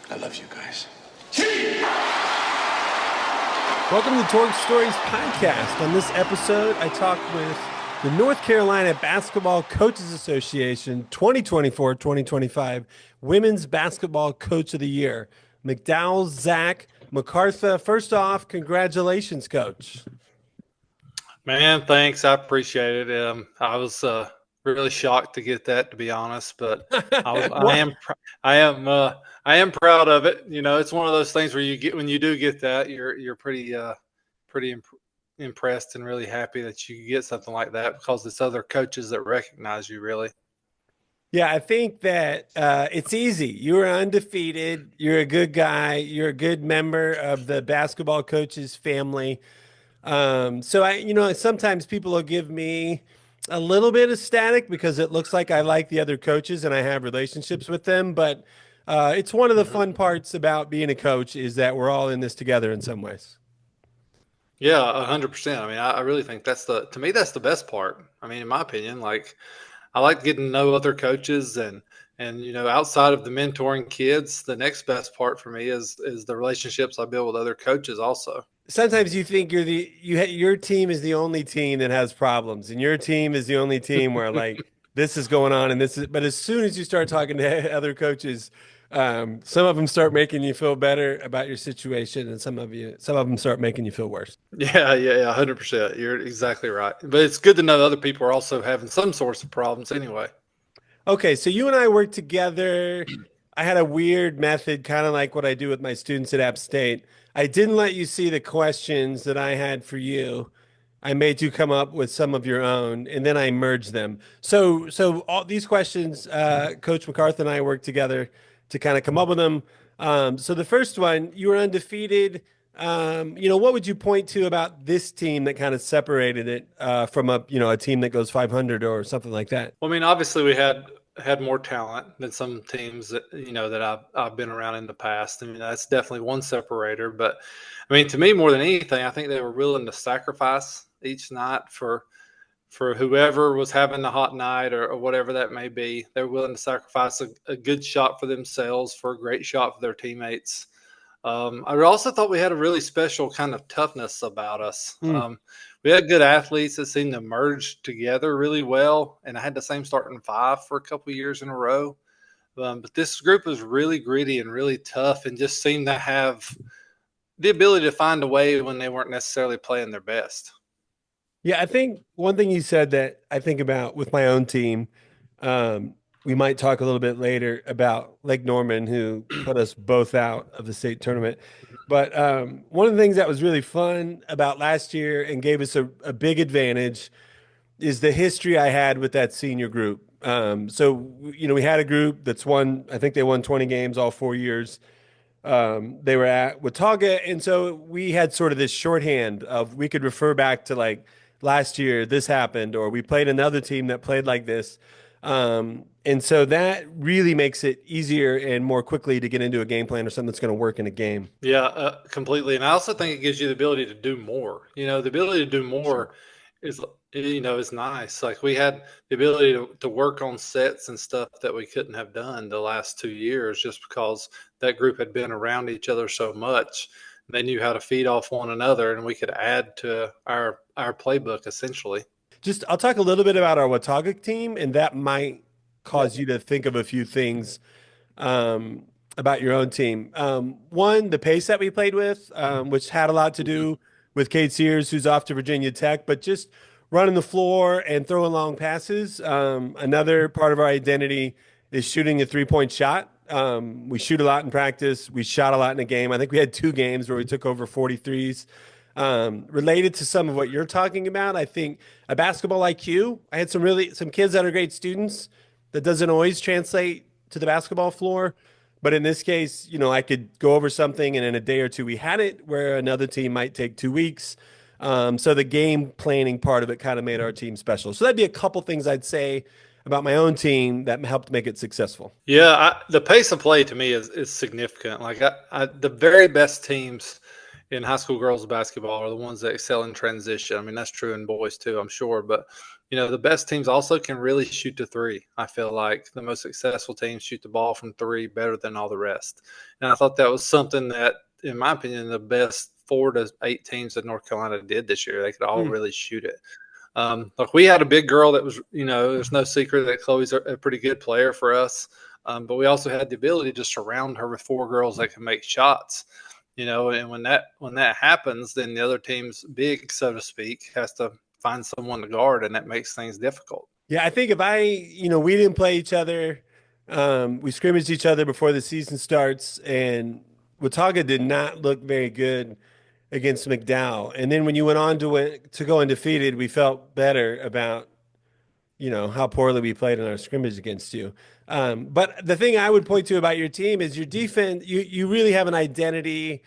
I love you guys. Welcome to Torg Stories Podcast. On this episode, I talk with the North Carolina Basketball Coaches Association 2024-2025 Women's Basketball Coach of the Year, McDowell Zack McCartha. First off, congratulations, Coach. Man, thanks. I appreciate it. I was really shocked to get that, to be honest, but I am proud of it. You know, it's one of those things where when you do get that, you're pretty impressed and really happy that you get something like that, because it's other coaches that recognize you, really. Yeah, I think that it's easy. You are undefeated. You're a good guy. You're a good member of the basketball coaches family. So sometimes people will give me a little bit of static because it looks like I like the other coaches and I have relationships with them. But it's one of the fun parts about being a coach is that we're all in this together in some ways. Yeah, 100%. I mean, I really think to me, that's the best part. I mean, in my opinion, I like getting to know other coaches and outside of the mentoring kids, the next best part for me is the relationships I build with other coaches also. Sometimes you think your team is the only team that has problems, and your team is the only team where this is going on but as soon as you start talking to other coaches, some of them start making you feel better about your situation, and some of them start making you feel worse. Yeah, 100%. You're exactly right. But it's good to know other people are also having some sorts of problems anyway. Okay, so you and I worked together. I had a weird method, kind of like what I do with my students at App State. I didn't let you see the questions that I had for you. I made you come up with some of your own, and then I merged them. So all these questions, Coach McCartha and I worked together to kind of come up with them. So the first one, you were undefeated. What would you point to about this team that kind of separated it from a team that goes 500 or something like that? Well, I mean, obviously we had more talent than some teams that I've been around in the past. I mean, that's definitely one separator. But I mean, to me, more than anything, I think they were willing to sacrifice each night for whoever was having the hot night or whatever that may be. They're willing to sacrifice a good shot for themselves for a great shot for their teammates. I also thought we had a really special kind of toughness about us. We had good athletes that seemed to merge together really well, and I had the same starting five for a couple of years in a row. But this group was really gritty and really tough and just seemed to have the ability to find a way when they weren't necessarily playing their best. Yeah, I think one thing you said that I think about with my own team, we might talk a little bit later about Lake Norman, who put us both out of the state tournament. But one of the things that was really fun about last year and gave us a big advantage is the history I had with that senior group. We had a group that's I think they won 20 games all 4 years. They were at Watauga. And so we had sort of this shorthand of we could refer back to last year, this happened, or we played another team that played like this. And so that really makes it easier and more quickly to get into a game plan or something that's going to work in a game. Yeah, completely. And I also think it gives you the ability to do more. The ability to do more is nice. Like we had the ability to work on sets and stuff that we couldn't have done the last 2 years just because that group had been around each other so much. They knew how to feed off one another, and we could add to our playbook essentially. I'll talk a little bit about our Watauga team, and that might cause you to think of a few things about your own team. One, the pace that we played with, which had a lot to do with Kate Sears, who's off to Virginia Tech, but just running the floor and throwing long passes. Another part of our identity is shooting a three-point shot. We shoot a lot in practice. We shot a lot in a game. I think we had 2 games where we took over 43s. Related to some of what you're talking about, I think a basketball IQ. I had some kids that are great students. That doesn't always translate to the basketball floor, but in this case, I could go over something and in a day or two we had it, where another team might take 2 weeks. So the game planning part of it kind of made our team special. So that'd be a couple things I'd say about my own team that helped make it successful. Yeah, the pace of play to me is significant. The very best teams in high school girls basketball are the ones that excel in transition. I mean, that's true in boys too, I'm sure. But the best teams also can really shoot the three. I feel like the most successful teams shoot the ball from three better than all the rest. And I thought that was something that, in my opinion, the best 4 to 8 teams that North Carolina did this year. They could all really shoot it. Like we had a big girl that was, there's no secret that Chloe's a pretty good player for us. But we also had the ability to surround her with 4 girls that can make shots. And when that happens, then the other team's big, so to speak, has to find someone to guard, and that makes things difficult. Yeah, I think we didn't play each other. We scrimmaged each other before the season starts, and Watauga did not look very good against McDowell. And then when you went on to go undefeated, we felt better about how poorly we played in our scrimmage against you. But the thing I would point to about your team is your defense. You really have an identity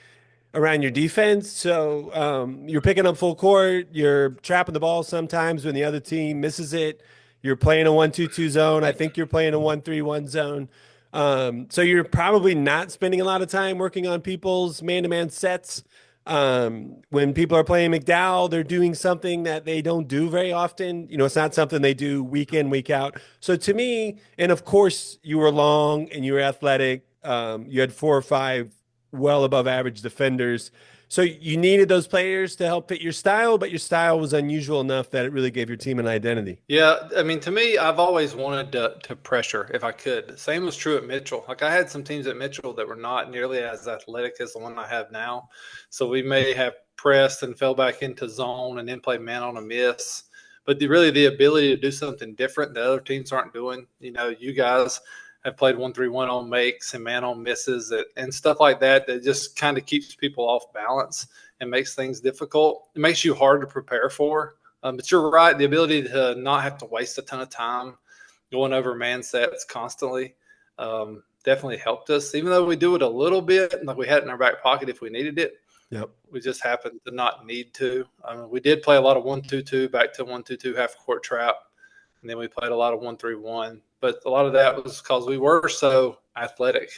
around your defense. So you're picking up full court. You're trapping the ball sometimes when the other team misses it. You're playing a 1-2-2 zone. I think you're playing a 1-3-1 zone. So you're probably not spending a lot of time working on people's man-to-man sets. When people are playing McDowell, they're doing something that they don't do very often. It's not something they do week in, week out. So to me, and of course, you were long and you were athletic. You had 4 or 5 well above average defenders. So you needed those players to help fit your style, but your style was unusual enough that it really gave your team an identity. Yeah, I mean, to me, I've always wanted to pressure if I could. Same was true at Mitchell. Like I had some teams at Mitchell that were not nearly as athletic as the one I have now. So we may have pressed and fell back into zone and then played man on a miss. But the ability to do something different that other teams aren't doing. You guys have played 1-3-1 on makes and man on misses and stuff like that. That just kind of keeps people off balance and makes things difficult. It makes you hard to prepare for. But you're right. The ability to not have to waste a ton of time going over man sets constantly definitely helped us. Even though we do it a little bit, like we had it in our back pocket if we needed it. Yep. We just happened to not need to. We did play a lot of 1-2-2, back to 1-2-2 half court trap. And then we played a lot of 1-3-1. But a lot of that was because we were so athletic.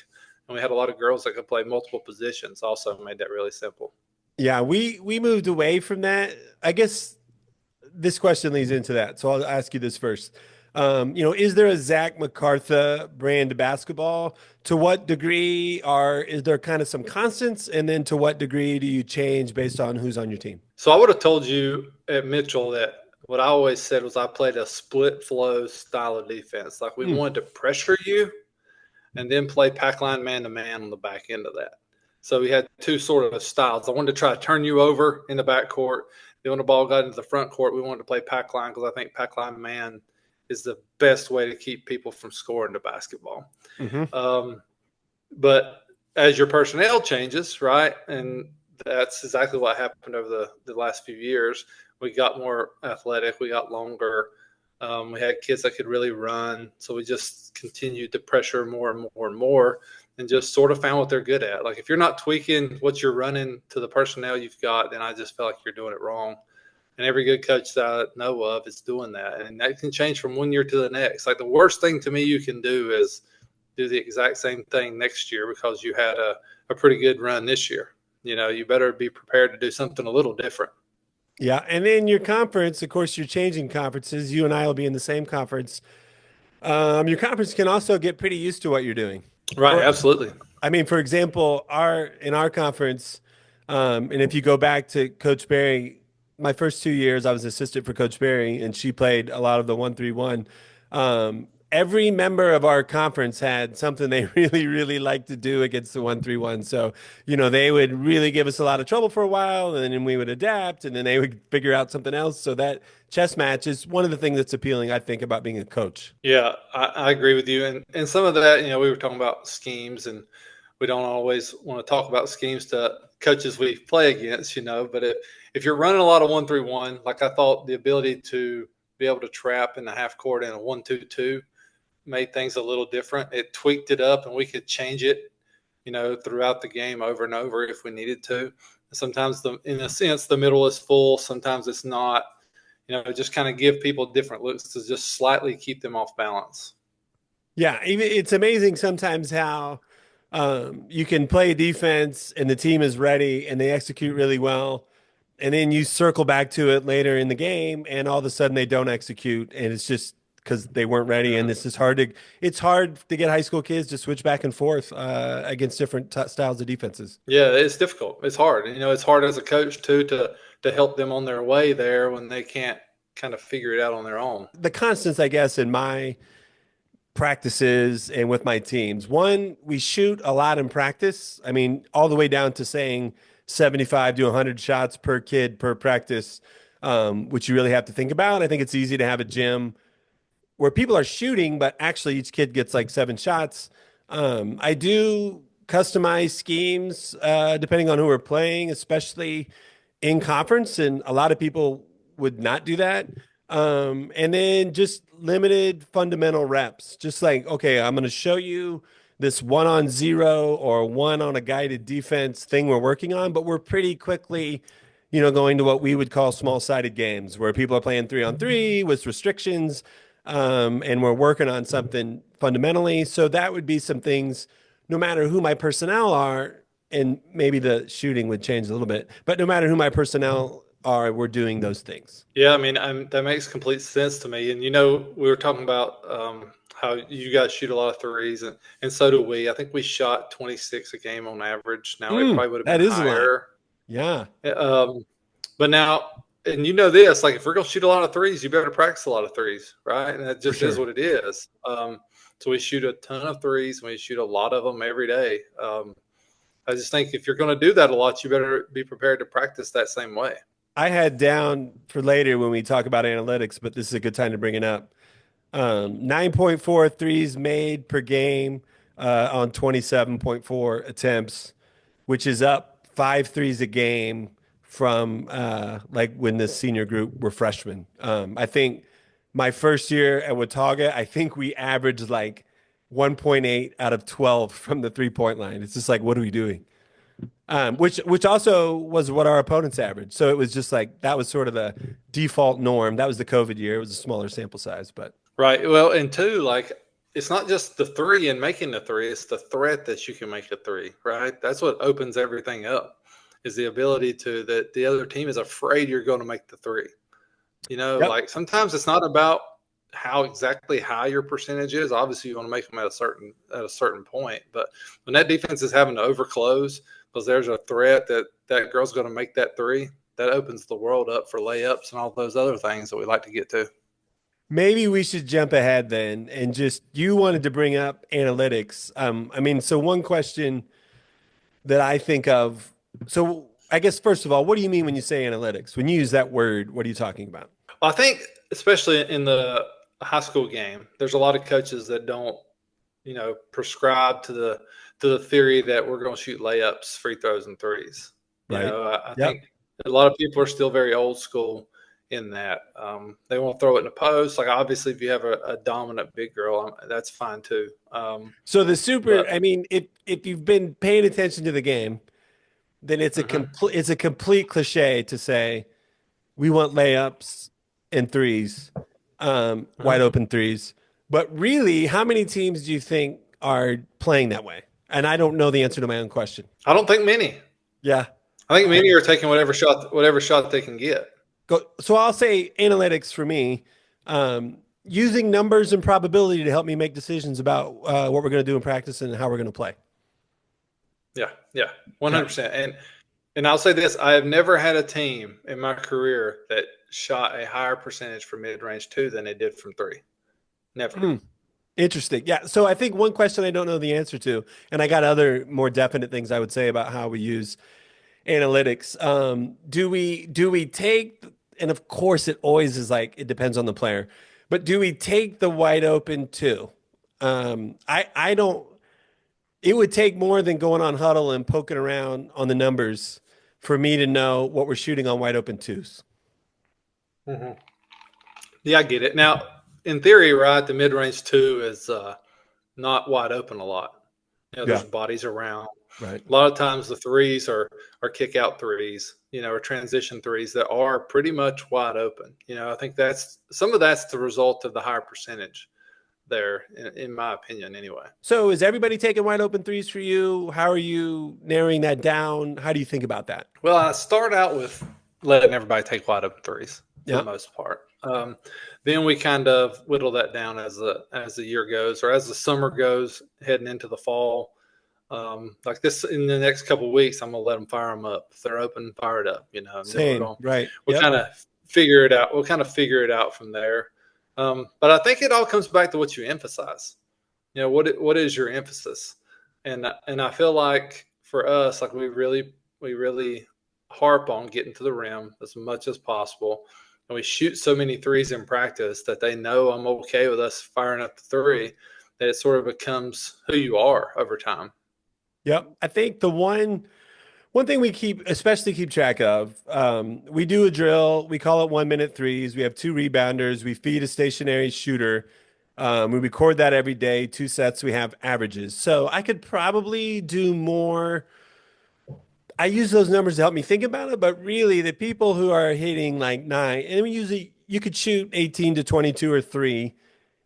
And we had a lot of girls that could play multiple positions. Also made that really simple. Yeah, we moved away from that. I guess this question leads into that. So I'll ask you this first. Is there a Zack McCartha brand of basketball? To what degree is there kind of some constants? And then to what degree do you change based on who's on your team? So I would have told you at Mitchell that what I always said was I played a split flow style of defense. Like we wanted to pressure you and then play pack line man to man on the back end of that. So we had 2 sort of styles. I wanted to try to turn you over in the back court. Then when the ball got into the front court, we wanted to play pack line because I think pack line man is the best way to keep people from scoring the basketball. Mm-hmm. But as your personnel changes, right, and that's exactly what happened over the last few years. We got more athletic. We got longer. We had kids that could really run. So we just continued to pressure more and more and more and just sort of found what they're good at. Like if you're not tweaking what you're running to the personnel you've got, then I just felt like you're doing it wrong. And every good coach that I know of is doing that. And that can change from one year to the next. Like the worst thing to me you can do is do the exact same thing next year because you had a pretty good run this year. You better be prepared to do something a little different. Yeah. And then your conference, of course, you're changing conferences. You and I will be in the same conference. Your conference can also get pretty used to what you're doing. Right. Absolutely. I mean, for example, in our conference, and if you go back to Coach Berry, my first 2 years, I was assistant for Coach Berry, and she played a lot of the 1-3-1. Every member of our conference had something they really, really liked to do against the 1-3-1. So, they would really give us a lot of trouble for a while, and then we would adapt, and then they would figure out something else. So that chess match is one of the things that's appealing, I think, about being a coach. Yeah, I agree with you. And some of that, we were talking about schemes, and we don't always want to talk about schemes to coaches we play against, but if you're running a lot of 1-3-1, like I thought the ability to be able to trap in the half court in a 1-2-2 made things a little different. It tweaked it up and we could change it, throughout the game over and over if we needed to. Sometimes in a sense, the middle is full. Sometimes it's not, just kind of give people different looks to just slightly keep them off balance. Yeah. It's amazing sometimes how you can play defense and the team is ready and they execute really well. and then you circle back to it later in the game, and all of a sudden they don't execute, and it's just because they weren't ready. And it's hard to get high school kids to switch back and forth against different styles of defenses. Yeah, it's difficult. It's hard. It's hard as a coach too to help them on their way there when they can't kind of figure it out on their own. The constants, I guess, in my practices and with my teams. One, we shoot a lot in practice. I mean, all the way down to saying 75 to 100 shots per kid per practice, which you really have to think about. I think it's easy to have a gym where people are shooting, but actually each kid gets like 7 shots. I do customize schemes depending on who we're playing, especially in conference, and a lot of people would not do that. And then just limited fundamental reps. Just like, okay, I'm going to show you this 1-on-0 or one on a guided defense thing we're working on, but we're pretty quickly, going to what we would call small-sided games where people are playing 3-on-3 with restrictions, and we're working on something fundamentally. So that would be some things, no matter who my personnel are, and maybe the shooting would change a little bit, but no matter who my personnel are, we're doing those things. Yeah, I mean, that makes complete sense to me. And we were talking about how you guys shoot a lot of threes, and so do we. I think we shot 26 a game on average. Now it probably would have been higher. Yeah. But now, and this, like if we're gonna shoot a lot of threes, you better practice a lot of threes, right? And that just is what it is. So we shoot a ton of threes, and we shoot a lot of them every day. I just think if you're going to do that a lot, you better be prepared to practice that same way. I had down for later when we talk about analytics, but this is a good time to bring it up. 9.4 threes made per game on 27.4 attempts, which is up 5 threes a game from like when the senior group were freshmen. I think my first year at Watauga, I think we averaged like 1.8 out of 12 from the 3-point line. It's just like, what are we doing? Which also was what our opponents averaged. So it was just like, that was sort of the default norm. That was the COVID year. It was a smaller sample size, but. Right. Well, and two, like, it's not just the three and making the three, it's the threat that you can make a three, right? That's what opens everything up, is the ability that the other team is afraid you're going to make the three. Like sometimes it's not about how exactly high your percentage is. Obviously, you want to make them at a certain point, but when that defense is having to overclose because there's a threat that girl's going to make that three, that opens the world up for layups and all those other things that we like to get to. Maybe we should jump ahead then and you wanted to bring up analytics. So one question that I think of, so I guess first of all, what do you mean when you say analytics? When you use that word, what are you talking about? Well, I think especially in the high school game, there's a lot of coaches that don't, prescribe to the theory that we're going to shoot layups, free throws, and threes. Right. I think a lot of people are still very old school in that. They won't throw it in the post. Like obviously, if you have a dominant big girl, that's fine too. If you've been paying attention to the game, then it's a complete cliche to say we want layups and threes, wide open threes. But really, how many teams do you think are playing that way? And I don't know the answer to my own question. I don't think many. Yeah. I think many are taking whatever shot they can get. So I'll say analytics for me, using numbers and probability to help me make decisions about what we're going to do in practice and how we're going to play. Yeah, 100%. And I'll say this, I have never had a team in my career that shot a higher percentage from mid-range 2 than they did from 3. Never. Interesting. Yeah. So I think one question I don't know the answer to, and I got other more definite things I would say about how we use analytics. Do we take, and of course it always is like, it depends on the player, but do we take the wide open too? I don't, it would take more than going on huddle and poking around on the numbers for me to know what we're shooting on wide open twos. Mm-hmm. Yeah, I get it. Now, in theory, right, the mid-range 2 is not wide open a lot. There's bodies around. Right. A lot of times the threes are kick-out threes, or transition threes that are pretty much wide open. I think some of that's the result of the higher percentage there, in my opinion, anyway. So is everybody taking wide open threes for you? How are you narrowing that down? How do you think about that? Well, I start out with letting everybody take wide open threes for the Yeah. most part. Then we kind of whittle that down as the year goes, or as the summer goes, heading into the fall. Like this, in the next couple of weeks, I'm gonna let them fire them up. If they're open, fire it up. And then Same. Right. we'll Yep. kind of figure it out. We'll kind of figure it out from there. But I think it all comes back to what you emphasize. What is your emphasis? And I feel like for us, like we really harp on getting to the rim as much as possible. And we shoot so many threes in practice that they know I'm okay with us firing up the three, that it sort of becomes who you are over time. Yep. I think the one thing we especially keep track of, we do a drill. We call it 1 minute threes. We have two rebounders. We feed a stationary shooter. We record that every day, 2 sets. We have averages. So I could probably do more. I use those numbers to help me think about it, but really the people who are hitting like 9, and we usually you could shoot 18 to 22 or 3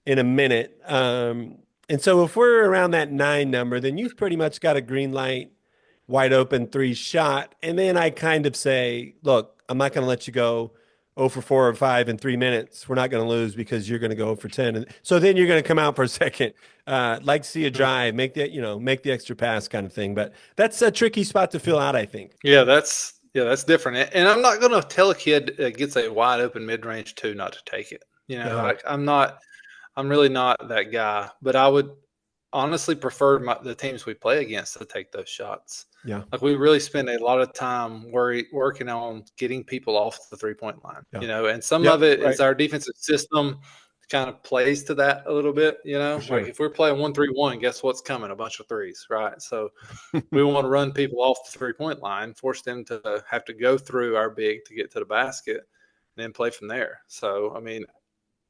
in a minute. And so if we're around that 9 number, then you've pretty much got a green light, wide open 3 shot. And then I kind of say, look, I'm not going to let you go 0 for 4 or 5 in 3 minutes. We're not going to lose because you're going to go 0 for 10. And so then you're going to come out for a second, like to see a drive, make the extra pass kind of thing. But that's a tricky spot to fill out, I think. Yeah, that's different. And I'm not going to tell a kid that gets a wide open mid range two not to take it. No. Like I'm really not that guy. But I would honestly prefer the teams we play against to take those shots. Yeah. Like we really spend a lot of time working on getting people off the 3-point line. Yeah. And some Yep. of it Right. is our defensive system kind of plays to that a little bit. Sure. Like if we're playing 1-3-1, guess what's coming? A bunch of threes, right? So we want to run people off the 3-point line, force them to have to go through our big to get to the basket, and then play from there. So I mean,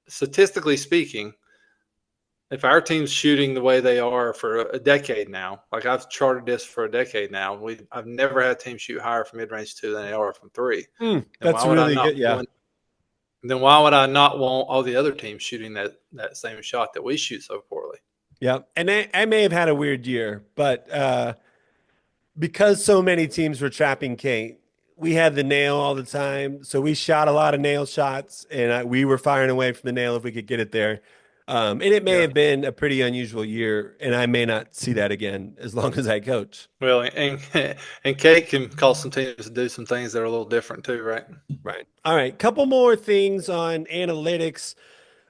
statistically speaking, if our team's shooting the way they are for a decade now, like I've charted this for a decade now, I've never had a team shoot higher from mid range two than they are from three. That's really good. Yeah. Then why would I not want all the other teams shooting that same shot that we shoot so poorly? Yeah. And I may have had a weird year, but because so many teams were trapping Kate, we had the nail all the time. So we shot a lot of nail shots, and we were firing away from the nail if we could get it there. And it may have been a pretty unusual year, and I may not see that again as long as I coach. Well, and Kate can cause some teams to do some things that are a little different too, right? Right. All right. Couple more things on analytics.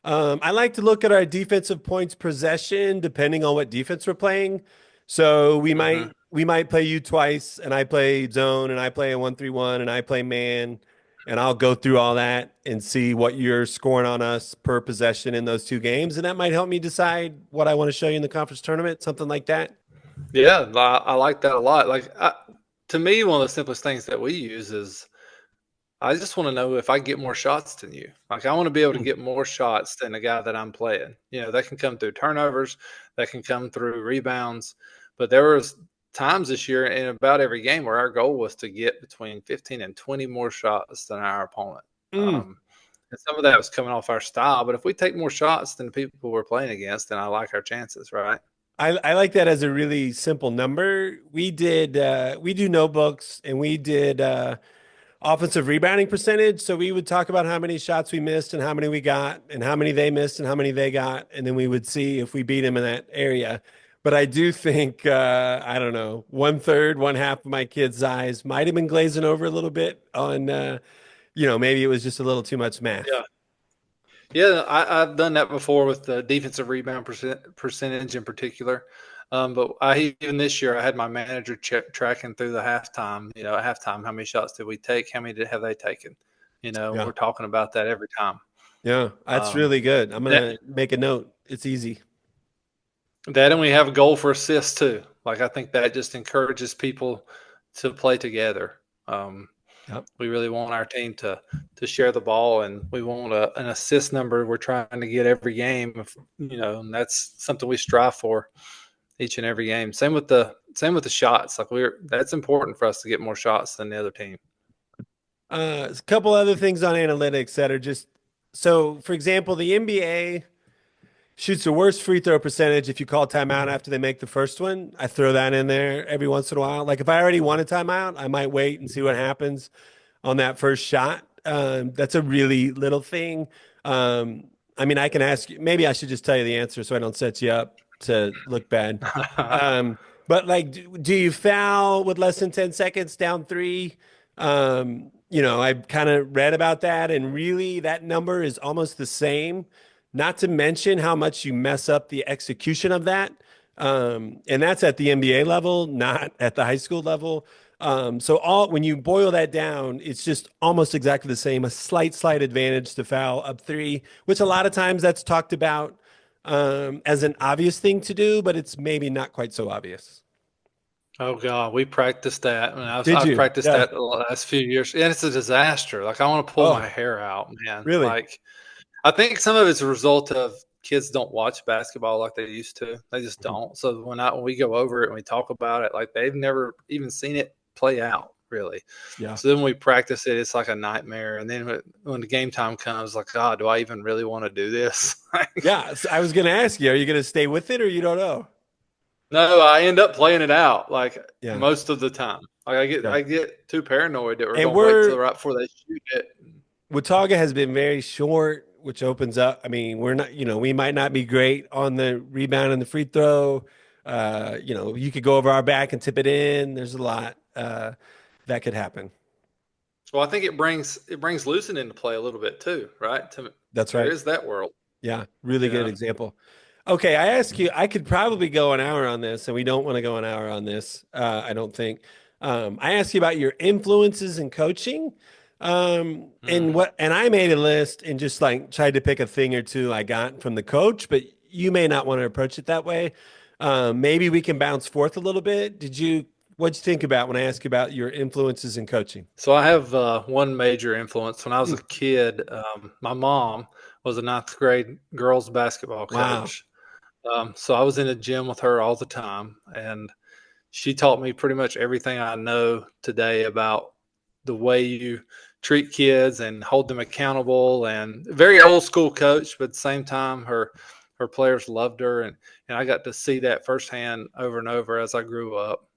I like to look at our defensive points possession depending on what defense we're playing. So we might play you twice, and I play zone, and I play a 1-3-1, and I play man, and I'll go through all that and see what you're scoring on us per possession in those 2 games, and that might help me decide what I want to show you in the conference tournament, something like that. Yeah, I like that a lot. Like to me, one of the simplest things that we use is I just want to know if I get more shots than you. Like I want to be able to get more shots than the guy that I'm playing. That can come through turnovers, that can come through rebounds. But there was times this year in about every game where our goal was to get between 15 and 20 more shots than our opponent. And some of that was coming off our style. But if we take more shots than the people we're playing against, then I like our chances, right? I like that as a really simple number. We do notebooks, and we did offensive rebounding percentage. So we would talk about how many shots we missed and how many we got and how many they missed and how many they got. And then we would see if we beat them in that area. But I do think, I don't know, 1/3, 1/2 of my kids' eyes might have been glazing over a little bit on, maybe it was just a little too much math. Yeah, I've done that before with the defensive rebound percentage in particular. But even this year, I had my manager tracking through the halftime. At halftime, how many shots did we take? How many have they taken? We're talking about that every time. Yeah, that's really good. I'm going to make a note. It's easy. That, and we have a goal for assists too. Like I think that just encourages people to play together. We really want our team to share the ball, and we want an assist number we're trying to get every game. And that's something we strive for each and every game. Same with the shots. Like that's important for us to get more shots than the other team. A couple other things on analytics that are just so. For example, the NBA shoots the worst free throw percentage if you call timeout after they make the first one. I throw that in there every once in a while. Like if I already want a timeout, I might wait and see what happens. on that first shot. That's a really little thing. I mean, I can ask you, maybe I should just tell you the answer so I don't set you up to look bad. Um, but like, do you foul with less than 10 seconds down three? I kind of read about that, and really that number is almost the same, not to mention how much you mess up the execution of that. And that's at the NBA level, not at the high school level. So when you boil that down, it's just almost exactly the same, a slight advantage to foul up three, which a lot of times that's talked about as an obvious thing to do, but it's maybe not quite so obvious. Oh God, we practiced that. I mean, Did I've you? practiced Yeah. that the last few years, and it's a disaster. Like I want to pull my Oh, hair out, man. really? Like I think some of it's a result of kids don't watch basketball like they used to. They just Mhm. don't. So when we go over it and we talk about it, like they've never even seen it play out really. Yeah. So then we practice it. It's like a nightmare. And then when the game time comes, like, God, do I even really want to do this? Yeah. So I was going to ask you, are you going to stay with it or you don't know? No, I end up playing it out like Yeah. most of the time. Like Yeah. I get too paranoid that we're And gonna wait till we're right before they shoot it. Watauga has been very short, which opens up. I mean, we're not, we might not be great on the rebound and the free throw. You could go over our back and tip it in. There's a lot that could happen. Well, I think it brings loosen into play a little bit too, right? That's There right. is that world. Yeah, really good Yeah. example. Okay, I ask you, I could probably go an hour on this, and we don't want to go an hour on this, I don't think. I asked you about your influences in coaching. Mm. And I made a list and just like tried to pick a thing or two I got from the coach, but you may not want to approach it that way. Maybe we can bounce forth a little bit. What'd you think about when I asked you about your influences in coaching? So I have one major influence. When I was Hmm. a kid, my mom was a ninth grade girls basketball Wow. coach. So I was in the gym with her all the time, and she taught me pretty much everything I know today about the way you treat kids and hold them accountable. And very old school coach, but at the same time, her players loved her, and I got to see that firsthand over and over as I grew up.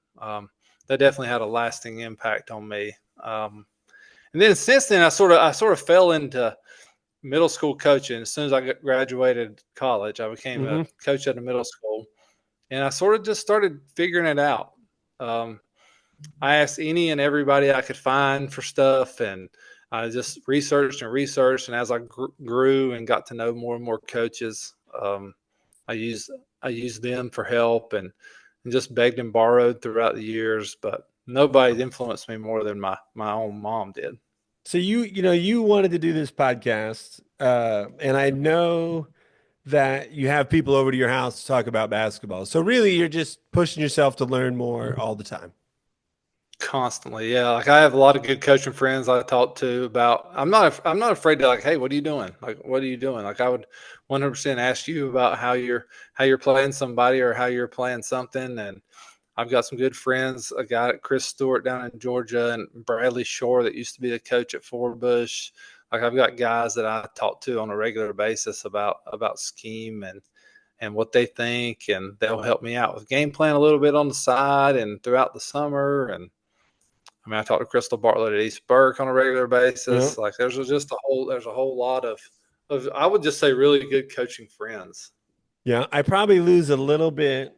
That definitely had a lasting impact on me. And then since then, I sort of fell into middle school coaching. As soon as I graduated college, I became a Hmm. coach at a middle school, and I sort of just started figuring it out. Um, I asked any and everybody I could find for stuff, and I just researched and researched. And as I grew and got to know more and more coaches, I used I used them for help and just begged and borrowed throughout the years. But nobody influenced me more than my own mom did. So you wanted to do this podcast, and I know that you have people over to your house to talk about basketball. So really, you're just pushing yourself to learn more all the time. Constantly, yeah. Like I have a lot of good coaching friends I talk to about. I'm not afraid to like, hey, what are you doing? Like, what are you doing? Like, I would 100% ask you about how you're playing somebody or how you're playing something. And I've got some good friends. A guy, Chris Stewart, down in Georgia, and Bradley Shore, that used to be the coach at Fort Bush. Like, I've got guys that I talk to on a regular basis about scheme and what they think, and they'll help me out with game plan a little bit on the side and throughout the summer. And I mean, I talk to Crystal Bartlett at East Burke on a regular Yeah. basis. Like there's a whole lot of I would just say really good coaching friends. Yeah, I probably lose a little bit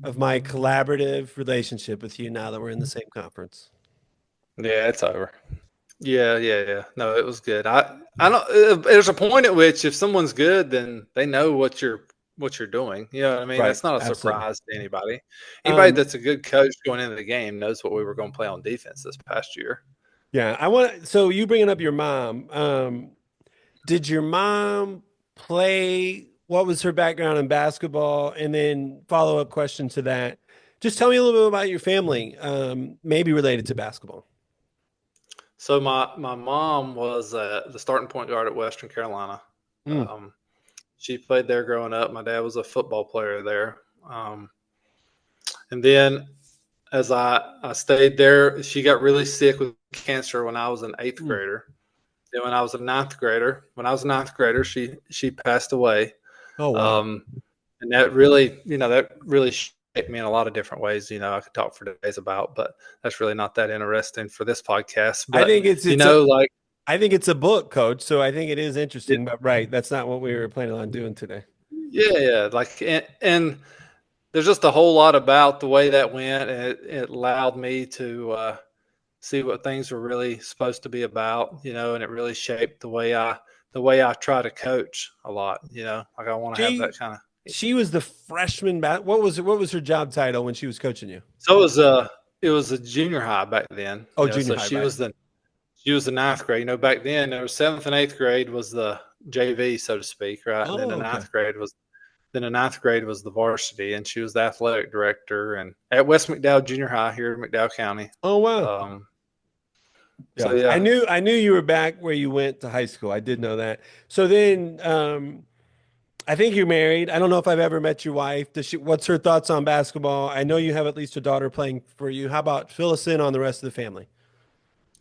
of my collaborative relationship with you now that we're in the same conference. Yeah, it's over. Yeah, yeah, yeah. No, it was good. I don't. There's a point at which if someone's good, then they know what you're doing. You know what I mean? Right. That's not a Absolutely. surprise to anybody. Anybody Um, that's a good coach going into the game knows what we were going to play on defense this past year. yeah, so you bringing up your mom. Did your mom play? What was her background in basketball? And then follow up question to that. Just tell me a little bit about your family, maybe related to basketball. So my mom was the starting point guard at Western Carolina. Mm, Um, She played there growing up. My dad was a football player there. And then as I stayed there, she got really sick with cancer when I was an eighth mm. grader. Then when I was a ninth grader, she passed away. Oh, wow. Um, and that really shaped me in a lot of different ways. I could talk for days about, but that's really not that interesting for this podcast. I But think it's a like I think it's a book, coach. So I think it is it, interesting, but right, that's not what we were planning on doing today. yeah, like and there's just a whole lot about the way that went, and it allowed me to see what things were really supposed to be about, and it really shaped the way I try to coach a lot. Like I want to have She that kind of. she was the freshman what was her job title when she was coaching you? So it was a junior high back then. Oh, junior So high, she right. was the ninth grade. Back then there was seventh and eighth grade was the JV, so to speak, right? And then Oh, okay. the ninth grade was the varsity, and she was the athletic director and at West McDowell Junior High here in McDowell County. Oh, wow. Um, so Yeah. I yeah, knew I knew you were back where you went to high school. I did know that. So then I think you're married. I don't know if I've ever met your wife. What's her thoughts on basketball? I know you have at least a daughter playing for you. How about fill us in on the rest of the family?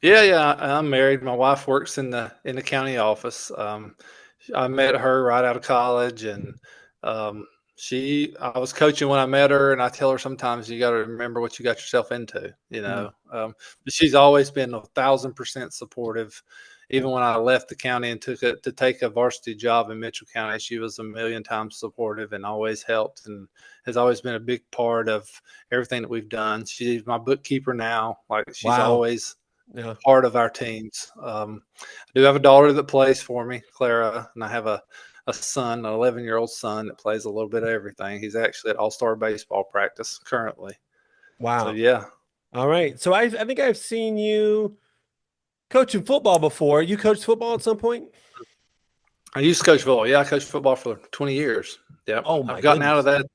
yeah. I'm married. My wife works in the county office. I met her right out of college, and um, I was coaching when I met her, and I tell her sometimes you got to remember what you got yourself into, Mm. But she's always been 1,000% supportive. Even when I left the county and to take a varsity job in Mitchell County, she was a million times supportive and always helped, and has always been a big part of everything that we've done. She's my bookkeeper now. Like she's Wow. always Yeah. part of our teams. I do have a daughter that plays for me, Clara, and I have a son, an 11-year-old son that plays a little bit of everything. He's actually at all-star baseball practice currently. So Wow. yeah, All right. So I think I've seen you coaching football before. You coached football at some point? I used to coach football. Yeah, I coached football for 20 years. Yep, Oh I've my gotten out of goodness. that.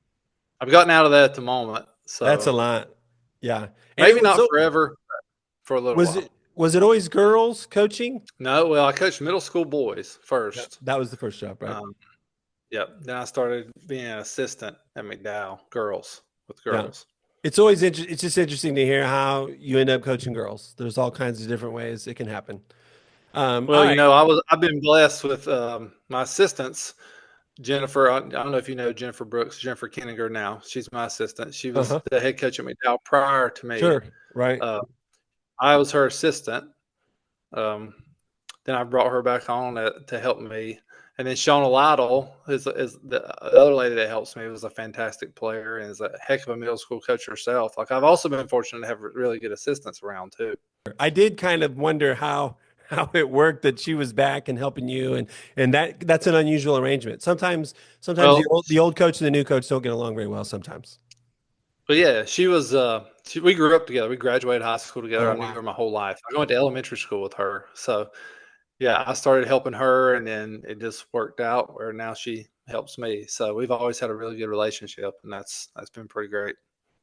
I've gotten out of that at the moment. That's a So lot. Yeah. And it maybe was not so forever, for a little was while. it always girls coaching? No, well, I coached middle school boys Yeah. first. That was the first job, right? Um, yep. Then I started being an assistant at McDowell, with Yeah. girls. It's just interesting to hear how you end up coaching girls. There's all kinds of different ways it can happen. All Well, right. I've been blessed with my assistants, Jennifer. I don't know if you know Jennifer Brooks, Jennifer Kenninger now. She's my assistant. She was Uh-huh. the head coach at McDowell prior to me. Sure. Right. Uh, I was her assistant. Um, then I brought her back on to help me. And then Shauna Lytle is the other lady that helps me, was a fantastic player and is a heck of a middle school coach herself. Like I've also been fortunate to have really good assistants around too. I did kind of wonder how it worked that she was back and helping you and that's an unusual arrangement. Sometimes Well, the old coach and the new coach don't get along very well sometimes. But yeah, she was. We grew up together. We graduated high school together. Oh, I knew wow. her my whole life. I went to elementary school with her. So yeah, I started helping her, and then it just worked out where now she helps me. So we've always had a really good relationship, and that's been pretty great.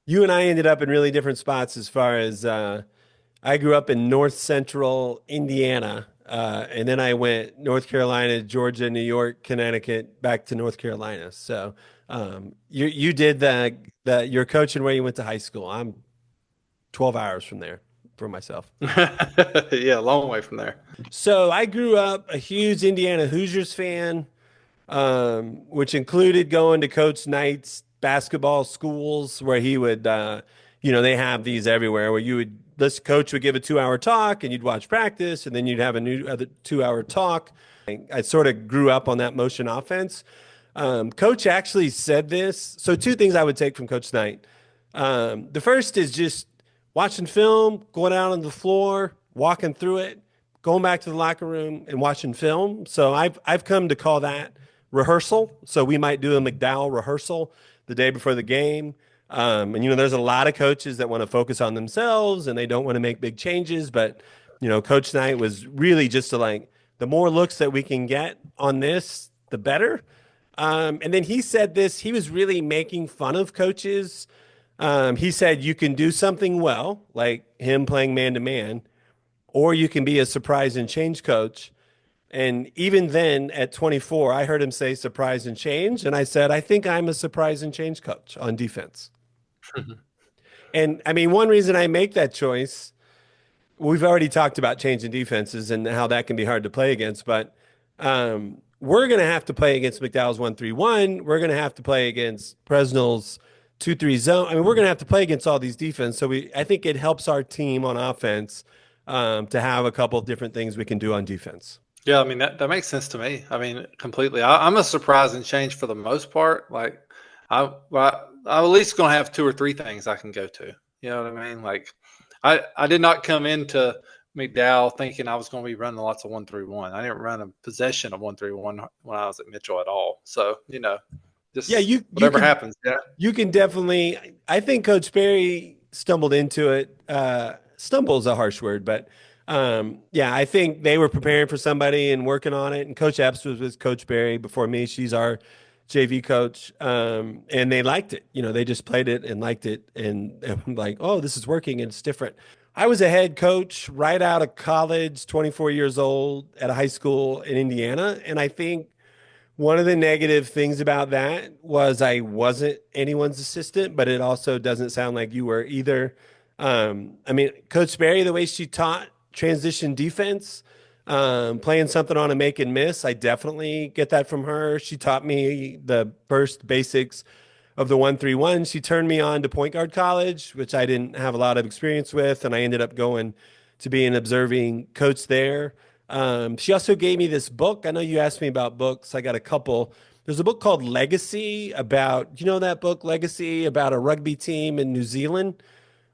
You and I ended up in really different spots as far as I grew up in north central Indiana, and then I went North Carolina, Georgia, New York, Connecticut, back to North Carolina. So you did the you're coaching where you went to high school. I'm 12 hours from there for myself. Yeah, a long way from there. So I grew up a huge Indiana Hoosiers fan, which included going to Coach Knight's basketball schools where he would, they have these everywhere where this coach would give a 2 hour talk and you'd watch practice and then you'd have a new other 2 hour talk. I sort of grew up on that motion offense. Coach actually said this. So two things I would take from Coach Knight. The first is just watching film, going out on the floor, walking through it, going back to the locker room and watching film. So I've come to call that rehearsal. So we might do a McDowell rehearsal the day before the game. And there's a lot of coaches that want to focus on themselves and they don't want to make big changes. But Coach Knight was really just the more looks that we can get on this, the better. And then he said this. He was really making fun of coaches. He said you can do something well, like him playing man to man, or you can be a surprise and change coach. And even then at 24, I heard him say surprise and change. And I said, I think I'm a surprise and change coach on defense. And I mean, one reason I make that choice, we've already talked about changing defenses and how that can be hard to play against, but we're going to have to play against McDowell's 1-3-1. We're going to have to play against Presnell's 2-3 zone. I mean, we're going to have to play against all these defense. So I think it helps our team on offense to have a couple of different things we can do on defense. Yeah, I mean that makes sense to me. I mean, completely. I'm a surprise and change for the most part. Like, I'm at least gonna have two or three things I can go to. You know what I mean? Like, I did not come into McDowell thinking I was going to be running lots of 1-3-1. I didn't run a possession of 1-3-1 when I was at Mitchell at all. So Yeah, just you whatever can happens. Yeah. you can definitely. I think Coach Barry stumbled into it. Stumble is a harsh word, but yeah, I think they were preparing for somebody and working on it. And Coach Epps was with Coach Barry before me. She's our JV coach, and they liked it. They just played it and liked it, and like, oh, this is working and it's different. I was a head coach right out of college, 24 years old at a high school in Indiana, and I think one of the negative things about that was I wasn't anyone's assistant, but it also doesn't sound like you were either. I mean, Coach Barry, the way she taught transition defense, playing something on a make and miss, I definitely get that from her. She taught me the first basics of the 1-3-1. She turned me on to point guard college, which I didn't have a lot of experience with, and I ended up going to be an observing coach there. She also gave me this book. I know you asked me about books. I got a couple. There's a book called Legacy about, that book, Legacy, about a rugby team in New Zealand.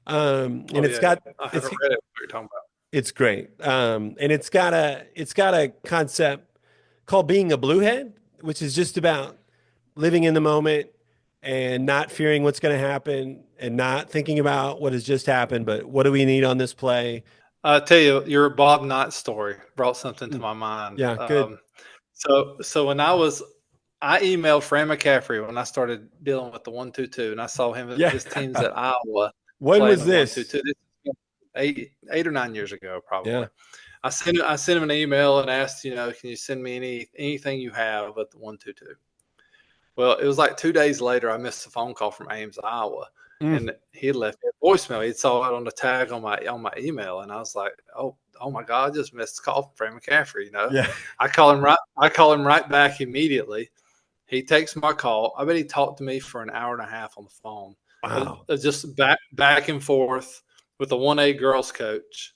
And Oh it's yeah, got I it's haven't read it. What you're talking about? it's great. And it's got a concept called being a bluehead, which is just about living in the moment and not fearing what's going to happen and not thinking about what has just happened, but what do we need on this play? I tell you, your Bob Knight story brought something to Mm, my mind. yeah, good. So when I emailed Fran McCaffrey when I started dealing with the 1-2-2, and I saw Yeah. his teams at Iowa When playing was the this? 1-2-2. This is 8 or 9 years ago, probably. Yeah. I sent him an email and asked, can you send me anything you have at the 1-2-2? Well, it was like 2 days later, I missed a phone call from Ames, Iowa, Mm, and he had left me a voicemail. He saw it on the tag on my email, and I was like, oh my God, I just missed a call from Fran McCaffrey. yeah. I call him right back immediately. He takes my call. I bet he talked to me for an hour and a half on the phone, Wow. just back and forth with the 1A girls coach,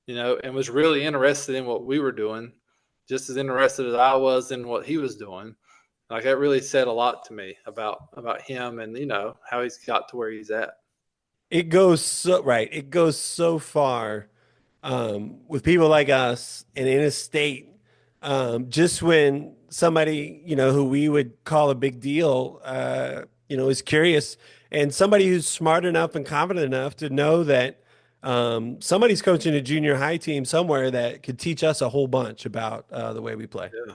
and was really interested in what we were doing, just as interested as I was in what he was doing. Like that really said a lot to me about him and how he's got to where he's at. It goes so right. It goes so far with people like us and in a state. Just when somebody, who we would call a big deal, is curious, and somebody who's smart enough and confident enough to know that somebody's coaching a junior high team somewhere that could teach us a whole bunch about the way we play. Yeah,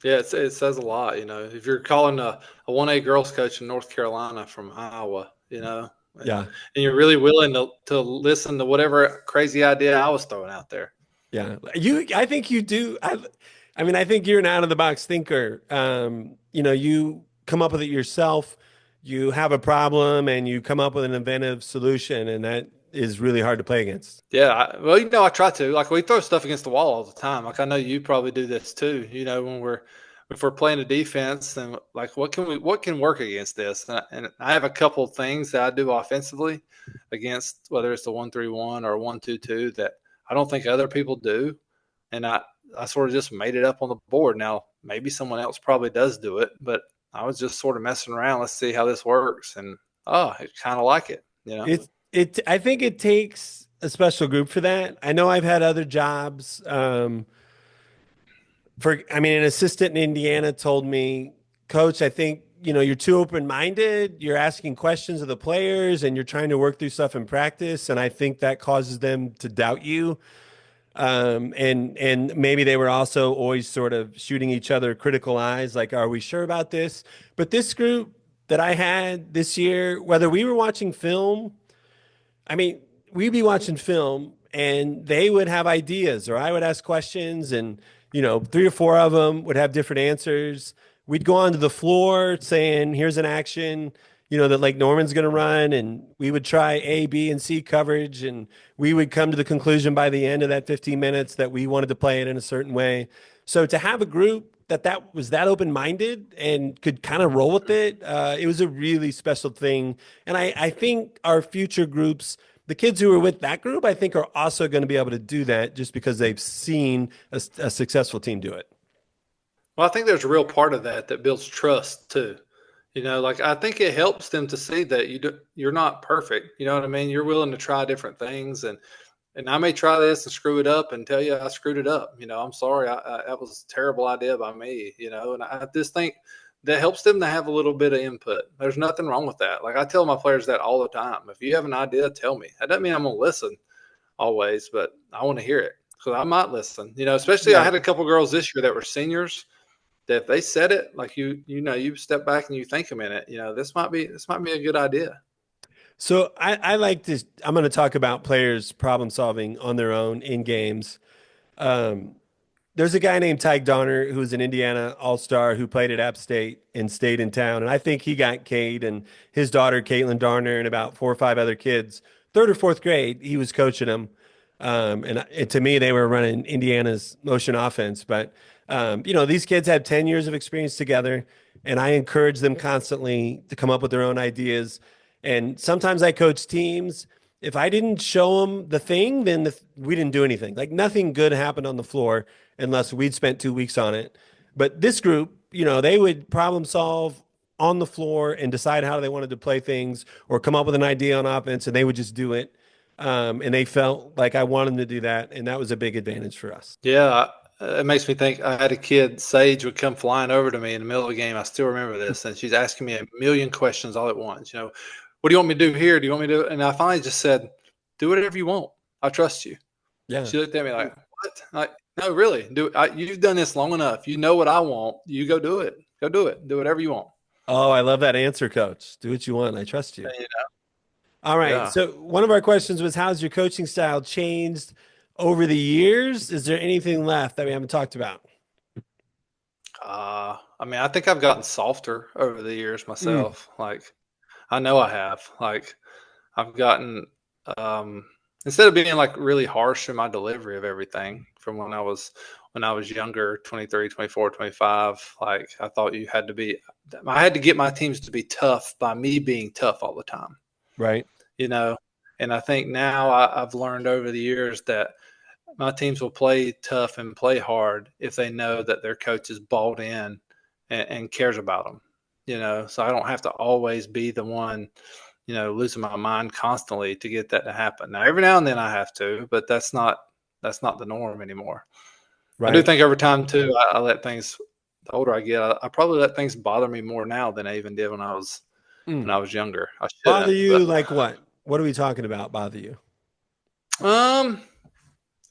yeah, it says a lot. If you're calling a 1A girls coach in North Carolina from Iowa, and Yeah. you're really willing to listen to whatever crazy idea I was throwing out there. Yeah, I think you do. I mean, I think you're an out of the box thinker. You come up with it yourself. You have a problem and you come up with an inventive solution, and that is really hard to play against. Yeah, well, I try to. Like we throw stuff against the wall all the time. Like I know you probably do this too. When if we're playing a defense, then like what can work against this? And I have a couple of things that I do offensively against whether it's the 1-3-1 or 1-2-2 that I don't think other people do, and I sort of just made it up on the board. Now maybe someone else probably does do it, but I was just sort of messing around. Let's see how this works, and I kind of like it. I think it takes a special group for that. I know I've had other jobs. I mean, an assistant in Indiana told me, Coach, I think, you're too open-minded. You're asking questions of the players and you're trying to work through stuff in practice. And I think that causes them to doubt you. And maybe they were also always sort of shooting each other critical eyes, like, are we sure about this? But this group that I had this year, whether we were watching film, I mean, we'd be watching film and they would have ideas, or I would ask questions, and, three or four of them would have different answers. We'd go onto the floor saying, here's an action, that Lake Norman's going to run. And we would try A, B, and C coverage. And we would come to the conclusion by the end of that 15 minutes that we wanted to play it in a certain way. So to have a group that was that open-minded and could kind of roll with it. It was a really special thing. And I think our future groups, the kids who are with that group, I think are also going to be able to do that just because they've seen a successful team do it. Well, I think there's a real part of that that builds trust too. Like I think it helps them to see that you're not perfect. You know what I mean? You're willing to try different things, and I may try this and screw it up and tell you I screwed it up. I'm sorry. That was a terrible idea by me. And I just think that helps them to have a little bit of input. There's nothing wrong with that. Like I tell my players that all the time. If you have an idea, tell me. That doesn't mean I'm going to listen always, but I want to hear it because I might listen. Especially I Yeah. had a couple girls this year that were seniors that if they said it, like you step back and you think a minute, this might be a good idea. So I like this. I'm going to talk about players problem solving on their own in games. Um, there's a guy named Tyke Donner who's an Indiana All-Star who played at App State and stayed in town. And I think he got Cade and his daughter, Caitlin Donner, and about 4 or 5 other kids, third or fourth grade, he was coaching them. And to me, they were running Indiana's motion offense. But, these kids have 10 years of experience together, and I encourage them constantly to come up with their own ideas. And sometimes I coach teams. If I didn't show them the thing, then we didn't do anything. Like nothing good happened on the floor unless we'd spent 2 weeks on it. But this group, they would problem solve on the floor and decide how they wanted to play things or come up with an idea on offense, and they would just do it. And they felt like I wanted them to do that, and that was a big advantage for us. Yeah, it makes me think. I had a kid, Sage, would come flying over to me in the middle of the game. I still remember this, and she's asking me a million questions all at once. What do you want me to do here? Do you want me to? And I finally just said, "Do whatever you want. I trust you." Yeah. She looked at me like, "What?" Like, no, really. You've done this long enough. You know what I want. You go do it. Go do it. Do whatever you want. Oh, I love that answer, coach. Do what you want. I trust you. And, All right. yeah. So one of our questions was, how's your coaching style changed over the years? Is there anything left that we haven't talked about? I think I've gotten softer over the years Mm, myself. Like, I know I have. Like, I've gotten instead of being like really harsh in my delivery of everything from when I was younger, 23, 24, 25. Like, I had to get my teams to be tough by me being tough all the time. right. you know. And I think now I've learned over the years that my teams will play tough and play hard if they know that their coach is bought in and cares about them. So I don't have to always be the one, losing my mind constantly to get that to happen. Now, every now and then I have to, but that's not the norm anymore. I do Right. think over time too, I let things. The older I get, I probably let things bother me more now than I even did when I was when Mm. I was younger. I Bother shouldn't, you but like what? What are we talking about? Bother you? um,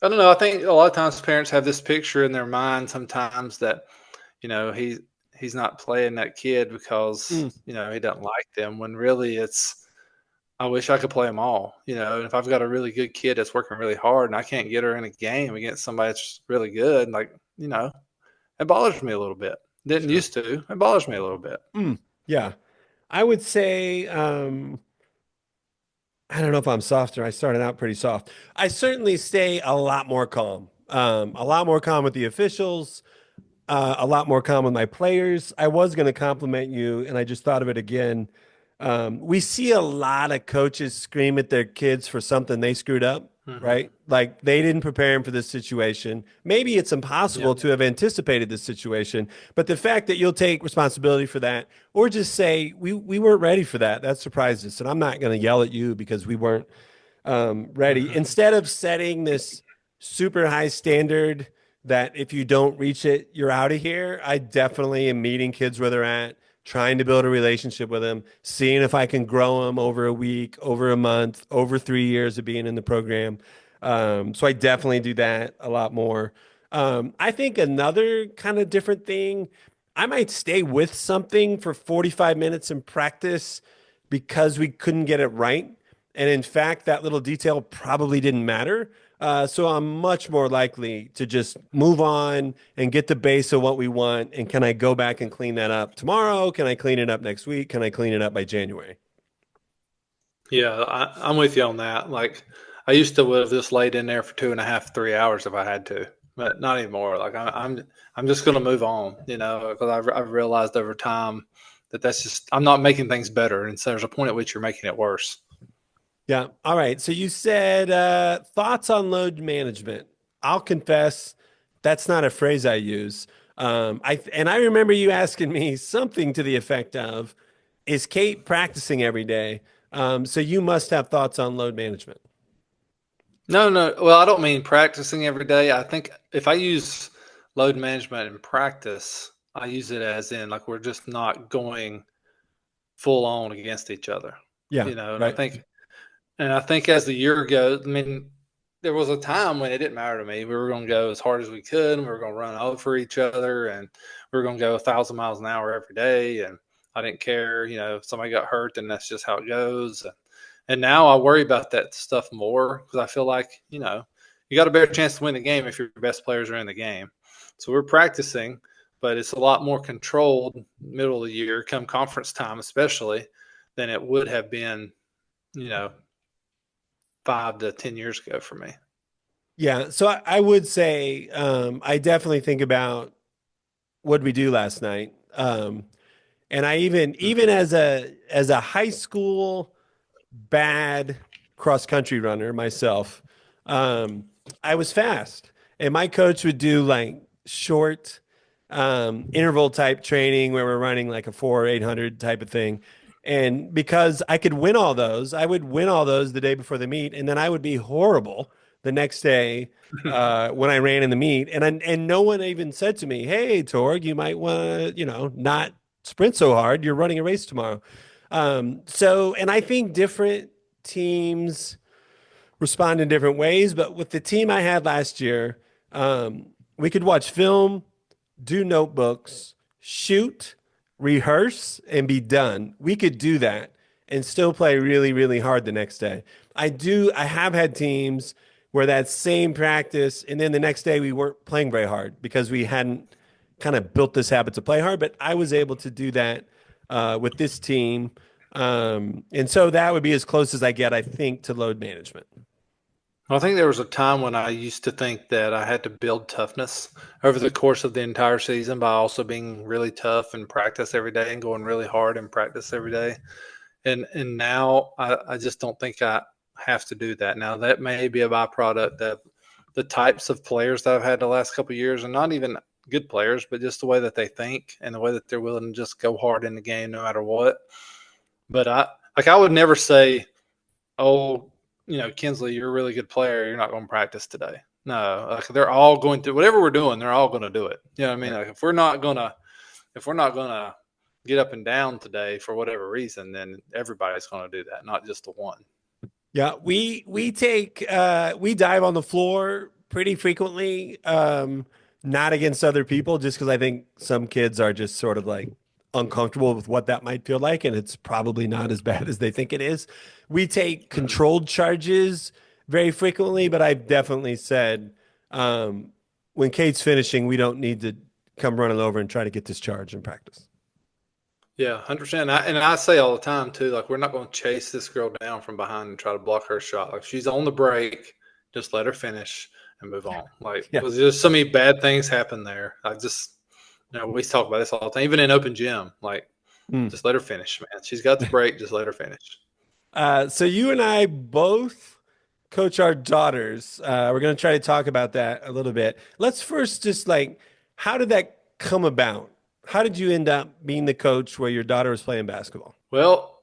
I don't know. I think a lot of times parents have this picture in their mind sometimes that he's not playing that kid because Mm. he doesn't like them. When really it's I wish I could play them all. And if I've got a really good kid that's working really hard and I can't get her in a game against somebody that's really good, like it bothers me a little bit. Didn't Sure. used to. It bothers me a little bit. Mm. Yeah. I would say, I don't know if I'm softer. I started out pretty soft. I certainly stay a lot more calm. A lot more calm with the officials, a lot more calm with my players. I was going to compliment you, and I just thought of it again. We see a lot of coaches scream at their kids for something they screwed up, Hmm. right? Like they didn't prepare them for this situation. Maybe it's Yeah. impossible to have anticipated this situation, but the fact that you'll take responsibility for that, or just say we weren't ready for that, that surprised us, and I'm not going to yell at you because we weren't ready. Hmm. Instead of setting this super high standard that if you don't reach it, you're out of here, I definitely am meeting kids where they're at, trying to build a relationship with them, seeing if I can grow them over a week, over a month, over 3 years of being in the program. So I definitely do that a lot more. I think another kind of different thing, I might stay with something for 45 minutes in practice because we couldn't get it right. And in fact, that little detail probably didn't matter. So I'm much more likely to just move on and get the base of what we want. And can I go back and clean that up tomorrow? Can I clean it up next week? Can I clean it up by January? Yeah, I'm with you on that. Like, I used to would have just laid in there for 2.5, 3 hours if I had to. but not anymore. Like I'm just going to move on, because I've realized over time that's just, I'm not making things better. And so there's a point at which you're making it worse. Yeah. All right. So you said thoughts on load management. I'll confess that's not a phrase I use. I remember you asking me something to the effect of, "Is Kate practicing every day?" So you must have thoughts on load management. No, no. Well, I don't mean practicing every day. I think if I use load management in practice, I use it as in like we're just not going full on against each other, Yeah. and Right. I think as the year goes, I mean, there was a time when it didn't matter to me. We were going to go as hard as we could, and we were going to run over each other, and we were going to go 1,000 miles an hour every day. And I didn't care, if somebody got hurt, then that's just how it goes. And now I worry about that stuff more because I feel like, you got a better chance to win the game if your best players are in the game. So we're practicing, but it's a lot more controlled middle of the year, come conference time, especially, than it would have been, you know, 5 to 10 years ago for me. Yeah. So I would say I definitely think about what we do last night. And I even as a high school bad cross country runner myself, um, I was fast, and my coach would do like short interval type training where we're running like a 4 or 800 type of thing. And because I could win all those, I would win all those the day before the meet, and then I would be horrible the next day when I ran in the meet. And no one even said to me, "Hey, Torg, you might want to, not sprint so hard. You're running a race tomorrow." And I think different teams respond in different ways. But with the team I had last year, we could watch film, do notebooks, shoot, rehearse, and be done. We could do that and still play really, really hard the next day. I have had teams where that same practice, and then the next day we weren't playing very hard because we hadn't kind of built this habit to play hard. But I was able to do that with this team. And so that would be as close as I get, I think, to load management. I think there was a time when I used to think that I had to build toughness over the course of the entire season by also being really tough in practice every day and going really hard in practice every day. And now I just don't think I have to do that. Now that may be a byproduct of the types of players that I've had the last couple of years, and not even good players, but just the way that they think and the way that they're willing to just go hard in the game no matter what. But I would never say, "Oh, Kinsley, you're a really good player. You're not going to practice today." No, like they're all going to, whatever we're doing, they're all going to do it. You know what I mean? Right. Like if we're not gonna get up and down today for whatever reason, then everybody's going to do that, not just the one. Yeah, we dive on the floor pretty frequently, not against other people, just because I think some kids are just sort of like uncomfortable with what that might feel like, and it's probably not as bad as they think it is. We take Mhm. controlled charges very frequently, but I've definitely said when Kate's finishing, we don't need to come running over and try to get this charge in practice. Yeah, 100%. And I say all the time too, like we're not going to chase this girl down from behind and try to block her shot. Like she's on the break, just let her finish and move on. Like Yeah. because there's so many bad things happen there. I just, we talk about this all the time, even in open gym. Like Mm. just let her finish, man. She's got the break, just let her finish. So you and I both coach our daughters. We're going to try to talk about that a little bit. Let's first just like, how did that come about? How did you end up being the coach where your daughter was playing basketball? Well,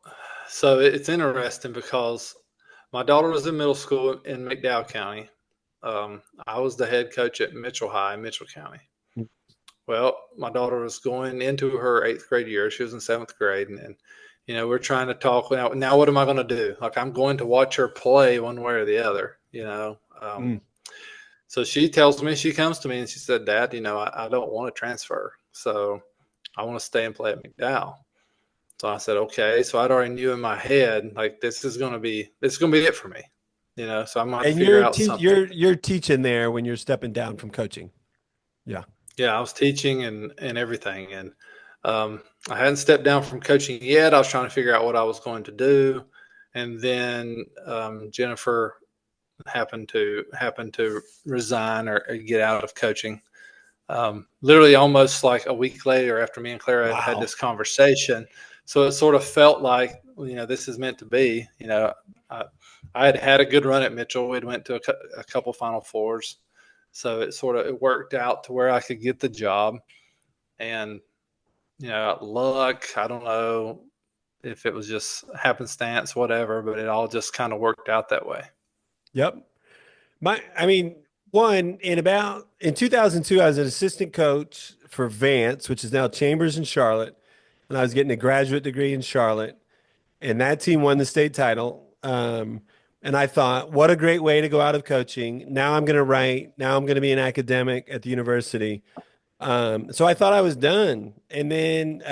so it's interesting because my daughter was in middle school in McDowell County. I was the head coach at Mitchell High in Mitchell County. Well, my daughter was going into her 8th grade year. She was in 7th grade, and we're trying to talk now. What am I going to do? Like I'm going to watch her play one way or the other. Mm. So she tells me, she comes to me and she said, "Dad, I don't want to transfer, so I want to stay and play at McDowell." So I said, "Okay." So I'd already knew in my head like this is gonna be it for me. So I'm gonna have to And figure out something. you're teaching there when you're stepping down from coaching. Yeah. Yeah, I was teaching and everything, and I hadn't stepped down from coaching yet. I was trying to figure out what I was going to do, and then Jennifer happened to resign or get out of coaching. Literally almost like a week later after me and Clara had had Wow. this conversation. So it sort of felt like, this is meant to be. I, I had had a good run at Mitchell. We'd went to a couple Final Fours. So it worked out to where I could get the job. And, luck, I don't know if it was just happenstance, whatever, but it all just kind of worked out that way. Yep. I mean, in 2002, I was an assistant coach for Vance, which is now Chambers in Charlotte, and I was getting a graduate degree in Charlotte, and that team won the state title. And I thought, what a great way to go out of coaching. Now I'm going to write. Now I'm going to be an academic at the university. So I thought I was done, and then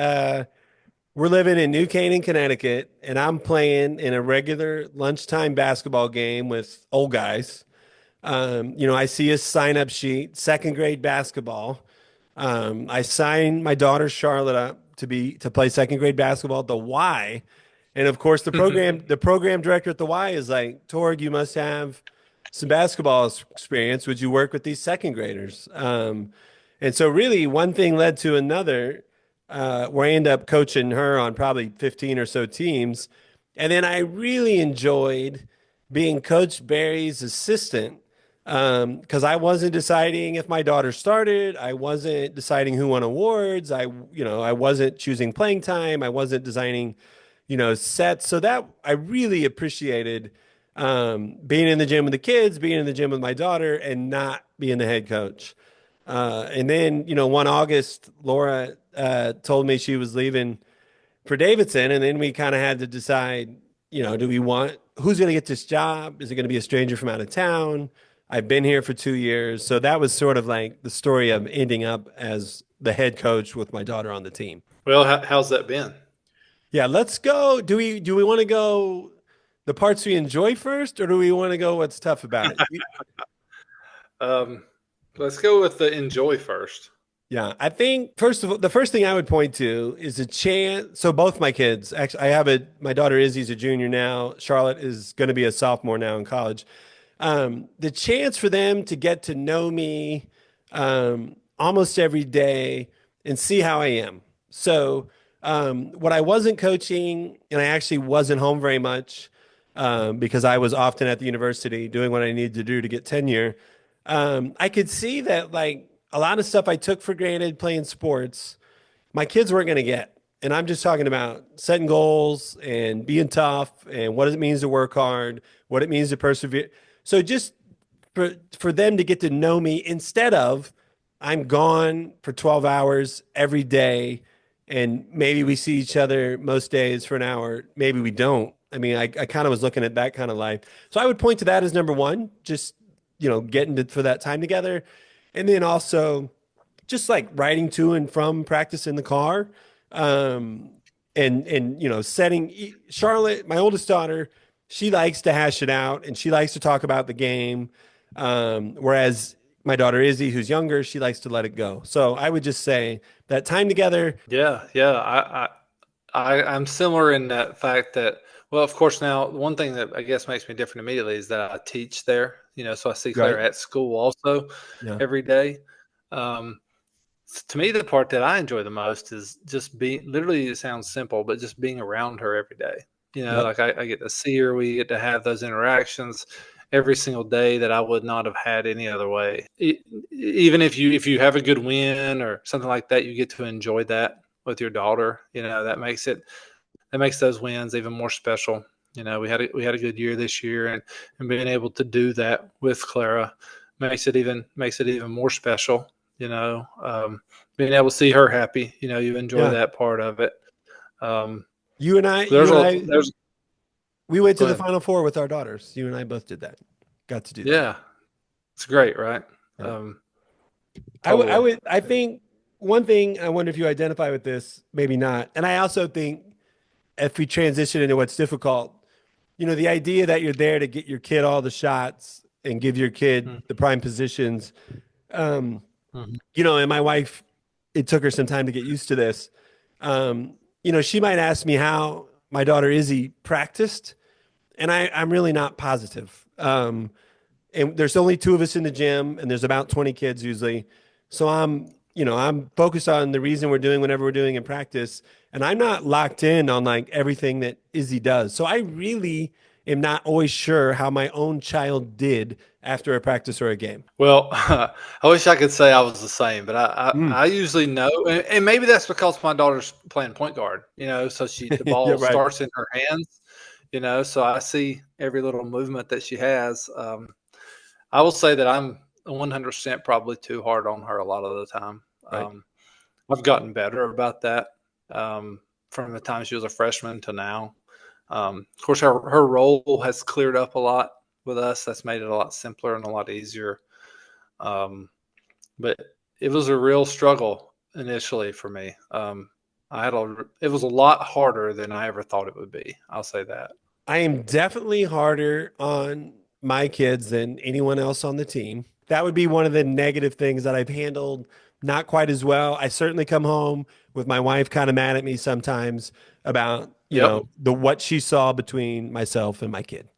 we're living in New Canaan, Connecticut, and I'm playing in a regular lunchtime basketball game with old guys. I see a sign up sheet, second grade basketball. I signed my daughter Charlotte up to play second grade basketball at the Y. And of course the program director at the Y is like, Torg, you must have some basketball experience. Would you work with these second graders? And so really one thing led to another, where I end up coaching her on probably 15 or so teams. And then I really enjoyed being Coach Barry's assistant, because I wasn't deciding if my daughter started. I wasn't deciding who won awards. I wasn't choosing playing time. I wasn't designing, sets. So that I really appreciated, being in the gym with the kids, being in the gym with my daughter, and not being the head coach. And then, one August, Laura told me she was leaving for Davidson, and then we kind of had to decide, do we want who's going to get this job? Is it going to be a stranger from out of town? I've been here for 2 years. So that was sort of like the story of ending up as the head coach with my daughter on the team. Well, how's that been? Yeah, let's go. Do we want to go the parts we enjoy first, or do we want to go what's tough about it? Um, let's go with the enjoy first. Yeah, I think first of all, the first thing I would point to is a chance. So both my kids, actually, my daughter Izzy's a junior now. Charlotte is going to be a sophomore now in college. The chance for them to get to know me, almost every day and see how I am. So, when I wasn't coaching and I actually wasn't home very much, because I was often at the university doing what I needed to do to get tenure, I could see that like a lot of stuff I took for granted playing sports, my kids weren't going to get. And I'm just talking about setting goals and being tough and what it means to work hard, what it means to persevere. So just for them to get to know me instead of I'm gone for 12 hours every day and maybe we see each other most days for an hour, maybe we don't. I mean, I kind of was looking at that kind of life. So I would point to that as number one, just, for that time together. And then also just like riding to and from practice in the car. And setting Charlotte, my oldest daughter, she likes to hash it out and she likes to talk about the game. Whereas my daughter Izzy, who's younger, she likes to let it go. So I would just say that time together. Yeah, yeah. I'm similar in that fact that, well, of course, now one thing that I guess makes me different immediately is that I teach there, so I see Claire Right. at school also Yeah. every day. Um, to me, the part that I enjoy the most is just being, literally, it sounds simple, but just being around her every day. Yep. Like I get to see her, we get to have those interactions every single day that I would not have had any other way. Even if you have a good win or something like that, you get to enjoy that with your daughter. That makes those wins even more special. We had a good year this year, and being able to do that with Clara makes it even more special. Being able to see her happy, you enjoy Yeah. that part of it. Um, You and I, there's you and a I, there's we went to Go the ahead. Final Four with our daughters. You and I both did that. Got to do that. Yeah, it's great, right? Yeah. Totally. I think one thing, I wonder if you identify with this, maybe not. And I also think if we transition into what's difficult, the idea that you're there to get your kid all the shots and give your kid the prime positions. Um, Mhm. and my wife, it took her some time to get used to this. She might ask me how my daughter Izzy practiced, and I'm really not positive. and there's only two of us in the gym, and there's about 20 kids usually. So I'm focused on the reason we're doing whatever we're doing in practice, and I'm not locked in on like everything that Izzy does. So I really am not always sure how my own child did after a practice or a game. Well, I wish I could say I was the same, but Mm. I usually know, and maybe that's because my daughter's playing point guard, so the Yeah, ball right, starts in her hands, so I see every little movement that she has. I will say that I'm 100% probably too hard on her a lot of the time. right. I've gotten better about that from the time she was a freshman to now. Of course, her role has cleared up a lot with us. That's made it a lot simpler and a lot easier. Um, but it was a real struggle initially for me. It was a lot harder than I ever thought it would be. I'll say that. I am definitely harder on my kids than anyone else on the team. That would be one of the negative things that I've handled not quite as well. I certainly come home with my wife kind of mad at me sometimes about, Yep. the what she saw between myself and my kid.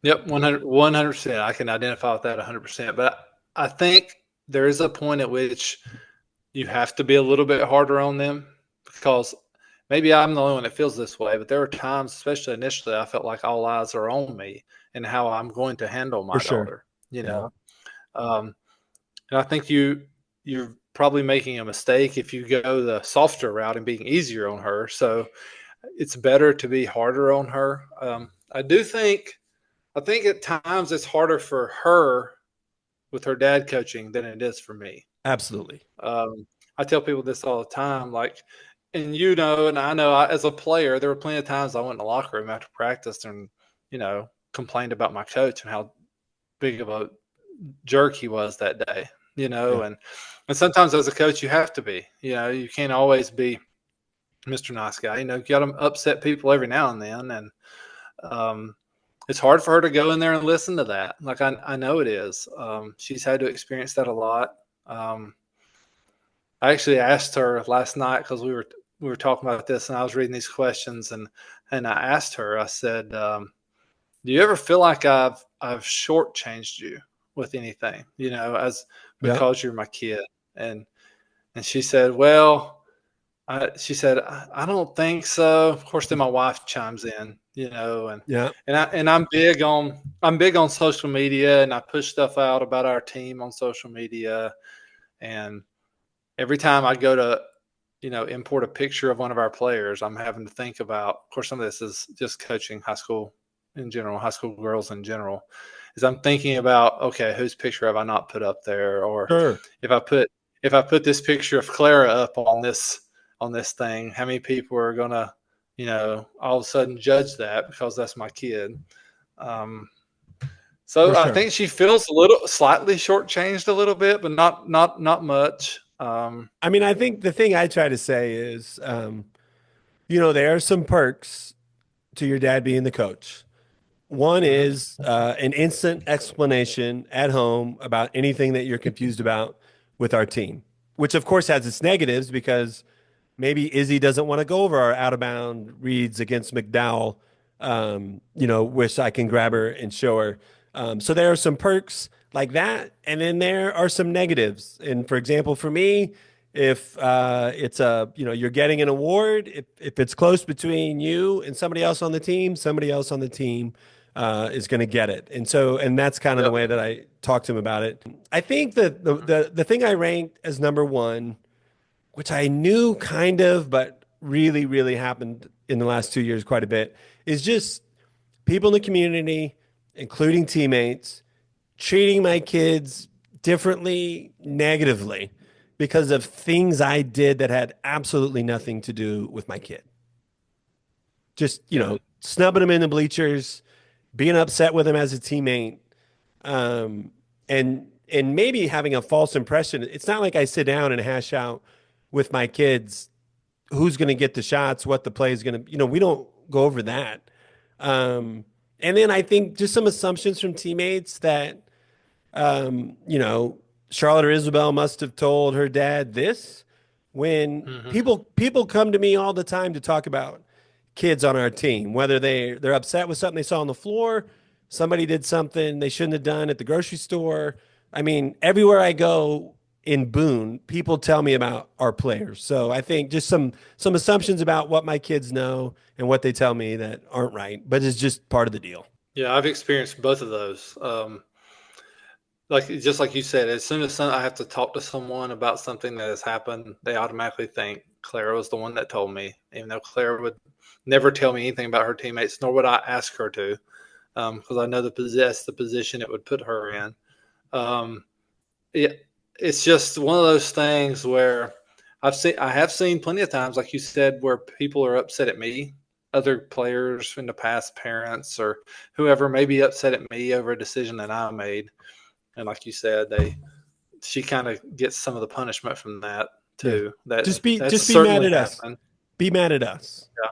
Yep. 100%. I can identify with that 100%. But I think there is a point at which you have to be a little bit harder on them because maybe I'm the only one that feels this way, but there are times, especially initially, I felt like all eyes are on me and how I'm going to handle For my sure. daughter, Yeah. Um, and I think you're probably making a mistake if you go the softer route and being easier on her. So it's better to be harder on her. I think at times it's harder for her with her dad coaching than it is for me. Absolutely. I tell people this all the time, like, and and I know as a player, there were plenty of times I went in the locker room after practice and, complained about my coach and how big of a jerk he was that day, Yeah. and sometimes as a coach, you have to be, you can't always be Mr. Nice Guy, you got to upset people every now and then. And, it's hard for her to go in there and listen to that. Like, I know it is. She's had to experience that a lot. I actually asked her last night because we were talking about this, and I was reading these questions, and I asked her. I said, "Do you ever feel like I've shortchanged you with anything? As Yeah. because you're my kid?" And she said, "Well," she said, I don't think so." Of course, then my wife chimes in, Yeah. and I'm big on social media, and I push stuff out about our team on social media, and every time I go to, import a picture of one of our players, I'm having to think about, of course, some of this is just coaching high school in general, high school girls in general, is I'm thinking about, okay, whose picture have I not put up there? Or Sure. if I put this picture of Clara up on this thing, how many people are gonna, all of a sudden judge that because that's my kid? Um, For so I sure. think she feels a little slightly shortchanged a little bit, but not much. I mean, I think the thing I try to say is, there are some perks to your dad being the coach. One Mhm. is an instant explanation at home about anything that you're confused about with our team, which of course has its negatives because maybe Izzy doesn't want to go over our out of bound reads against McDowell. Wish I can grab her and show her. So there are some perks like that, and then there are some negatives. And for example, for me, if it's you're getting an award, if it's close between you and somebody else on the team is going to get it. And that's kind of the Yep. way that I talk to him about it. I think that the thing I ranked as number one, which I knew kind of, but really, really happened in the last 2 years quite a bit, is just people in the community, including teammates, treating my kids differently, negatively, because of things I did that had absolutely nothing to do with my kid. Just, Yeah. snubbing him in the bleachers, being upset with him as a teammate, um, and maybe having a false impression. It's not like I sit down and hash out with my kids who's going to get the shots, what the play is going to, we don't go over that. And then I think just some assumptions from teammates that, Charlotte or Isabel must have told her dad this when Hmm. people come to me all the time to talk about kids on our team, whether they're upset with something they saw on the floor, somebody did something they shouldn't have done at the grocery store. I mean, everywhere I go in Boone, people tell me about our players. So I think just some assumptions about what my kids know and what they tell me that aren't right, but it's just part of the deal. Yeah, I've experienced both of those. Like just like you said, as soon as I have to talk to someone about something that has happened, they automatically think Clara was the one that told me, even though Clara would never tell me anything about her teammates, nor would I ask her to, because I know the position it would put her in. Um, it, it's just one of those things where I have seen plenty of times, like you said, where people are upset at me, other players in the past, parents or whoever may be upset at me over a decision that I made. And like you said, she kind of gets some of the punishment from that Yeah. too. That's Just be mad certainly at us. happened. Be mad at us. Yeah,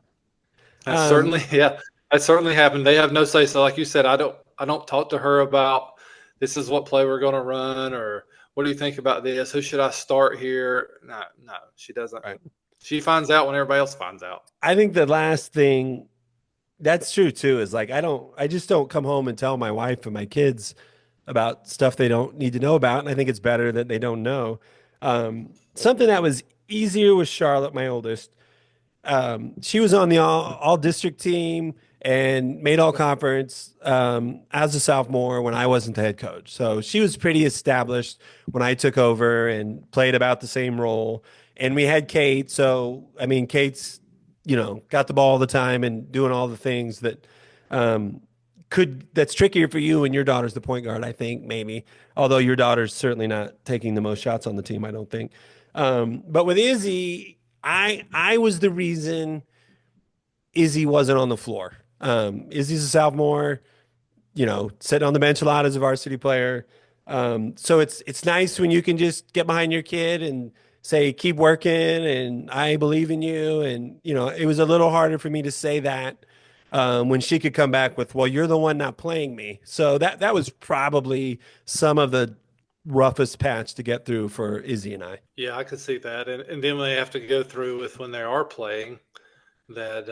that's Um, certainly yeah, that certainly happened. They have no say. So like you said, I don't talk to her about this is what play we're going to run or what do you think about this? Who should I start here? No, no, she doesn't. right. She finds out when everybody else finds out. I think the last thing that's true too is like I just don't come home and tell my wife and my kids about stuff they don't need to know about, and I think it's better that they don't know. Something that was easier with Charlotte, my oldest. She was on the all district team and made all conference as a sophomore when I wasn't the head coach. So she was pretty established when I took over and played about the same role. And we had Kate. So, I mean, Kate's, got the ball all the time and doing all the things that um, that's trickier for you and your daughter's the point guard, I think, maybe. Although your daughter's certainly not taking the most shots on the team, I don't think. But with Izzy, I was the reason Izzy wasn't on the floor. Izzy's a sophomore, sitting on the bench a lot as a varsity player. So it's nice when you can just get behind your kid and say, keep working and I believe in you. And, it was a little harder for me to say that when she could come back with, well, you're the one not playing me. So that was probably some of the roughest patch to get through for Izzy and I. Yeah, I could see that. And then when they have to go through with when they are playing, that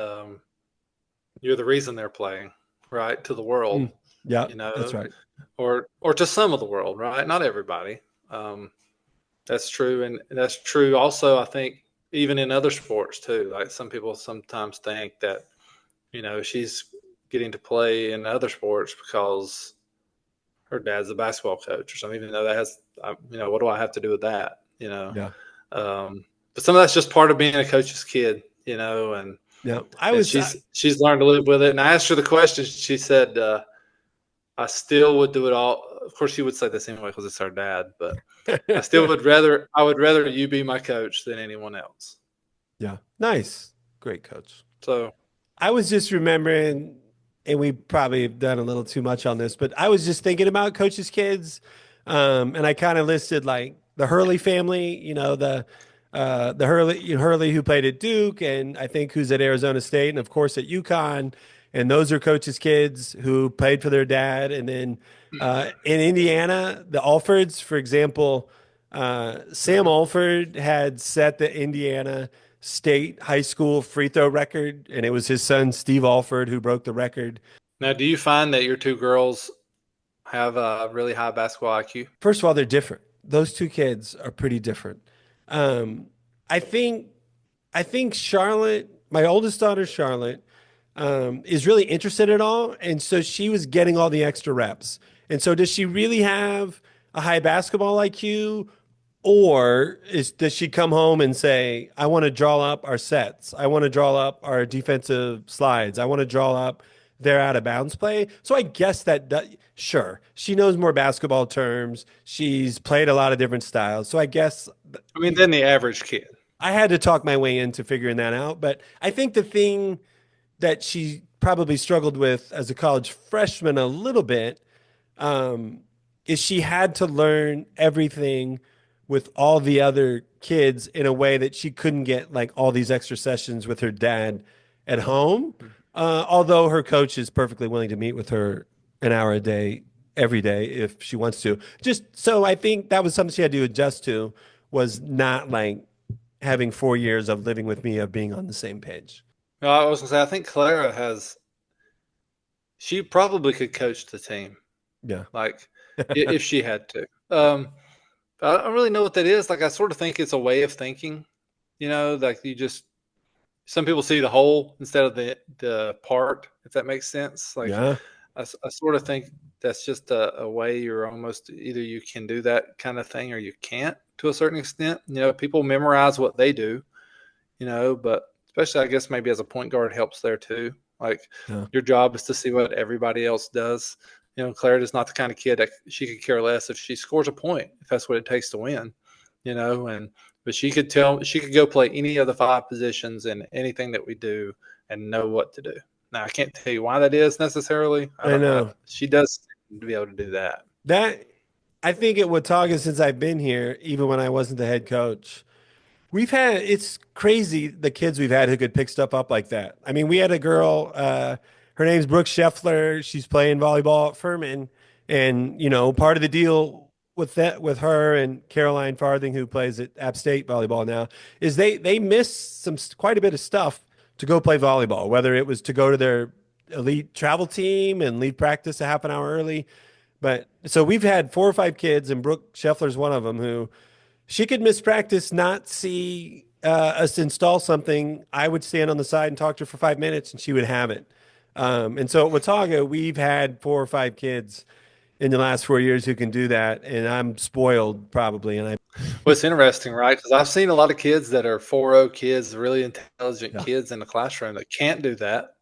you're the reason they're playing, right? To the world, Yeah, you that's know, right. or to some of the world, right? Not everybody. That's true, and that's true. Also, I think even in other sports too. Like some people sometimes think that she's getting to play in other sports because her dad's a basketball coach or something. Even though that has, what do I have to do with that? Yeah. But some of that's just part of being a coach's kid, and Yeah. and she's learned to live with it. And I asked her the question. She said, "I still would do it all." Of course, she would say this anyway because it's her dad. But I still would rather. I would rather you be my coach than anyone else. Yeah. Nice. Great coach. So I was just remembering, and we probably have done a little too much on this, but I was just thinking about coaches' kids. And I kind of listed like the Hurley family, the Hurley who played at Duke and I think who's at Arizona State and of course at UConn. And those are coaches' kids who played for their dad. And then in Indiana, the Alfords, for example, Sam Alford had set the Indiana State high school free throw record, and it was his son Steve Alford who broke the record. now, do you find that your two girls have a really high basketball IQ? First of all, they're different. Those two kids are pretty different. Um, I think I think Charlotte, my oldest daughter Charlotte, is really interested at all, and so she was getting all the extra reps. And so, does she really have a high basketball IQ, or does she come home and say, I want to draw up our sets. I want to draw up our defensive slides. I want to draw up their out of bounds play. So I guess sure, she knows more basketball terms. She's played a lot of different styles. So I guess I mean, than the average kid. I had to talk my way into figuring that out. But I think the thing that she probably struggled with as a college freshman a little bit is she had to learn everything with all the other kids in a way that she couldn't get like all these extra sessions with her dad at home. Although her coach is perfectly willing to meet with her an hour a day, every day, if she wants to. Just so I think that was something she had to adjust to was not like having 4 years of living with me of being on the same page. No, I was gonna say I think Clara has she probably could coach the team, Yeah. like if she had to. I don't really know what that is. Like I sort of think it's a way of thinking, like you just some people see the whole instead of the part, if that makes sense. Like Yeah. I sort of think that's just a way you're almost either you can do that kind of thing or you can't to a certain extent. People memorize what they do, but especially I guess maybe as a point guard helps there too. Like Yeah. your job is to see what everybody else does. Claire is not the kind of kid that she could care less if she scores a point, if that's what it takes to win, and but she could go play any of the five positions in anything that we do and know what to do. Now I can't tell you why that is necessarily. I I don't. know She does seem to be able to do that. that. I think at Watauga, since I've been here, even when I wasn't the head coach, it's crazy the kids we've had who could pick stuff up like that. I mean, we had a girl, her name's Brooke Scheffler. She's playing volleyball at Furman. And, part of the deal with her and Caroline Farthing, who plays at App State volleyball now, is they miss quite a bit of stuff to go play volleyball, whether it was to go to their elite travel team and leave practice a half an hour early. But so we've had 4 or 5 kids, and Brooke Scheffler's one of them who she could miss practice, not see us install something. I would stand on the side and talk to her for 5 minutes, and she would have it. And so at Watauga, we've had 4 or 5 kids in the last 4 years who can do that, and I'm spoiled probably. And I, Well, it's interesting, right? Because I've seen a lot of kids that are 4.0 kids, really intelligent yeah, kids in the classroom that can't do that.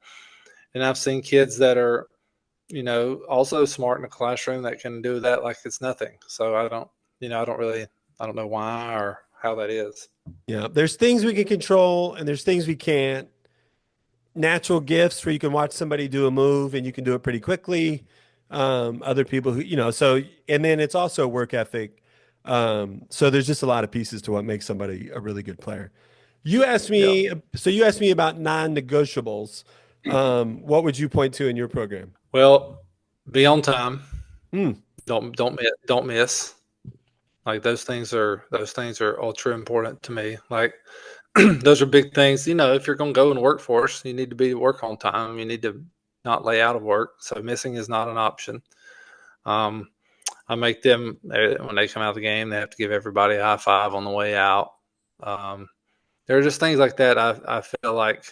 And I've seen kids that are, also smart in the classroom that can do that like it's nothing. So I don't know why or how that is. yeah. There's things we can control, and there's things we can't. Natural gifts where you can watch somebody do a move and you can do it pretty quickly. Other people who, so, and then it's also work ethic. So there's just a lot of pieces to what makes somebody a really good player. Yeah. You asked me about non-negotiables. What would you point to in your program? Well, be on time. Hmm. Don't miss. Like those things are ultra important to me. Like those are big things. If you're going to go in the workforce, you need to be to work on time. You need to not lay out of work. So missing is not an option. Um, I make them when they come out of the game, they have to give everybody a high five on the way out. Um, there are just things like that. I feel like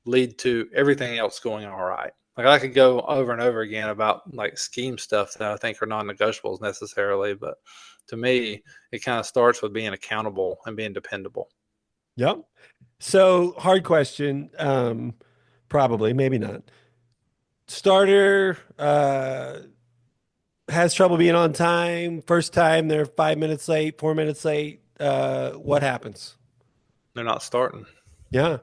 lead to everything else going all right. Like I could go over and over again about like scheme stuff that I think are non-negotiables necessarily, but to me, it kind of starts with being accountable and being dependable. Yep. So hard question. Probably, maybe not. Starter, has trouble being on time. First time they're 5 minutes late, 4 minutes late. What happens? They're not starting. Yeah.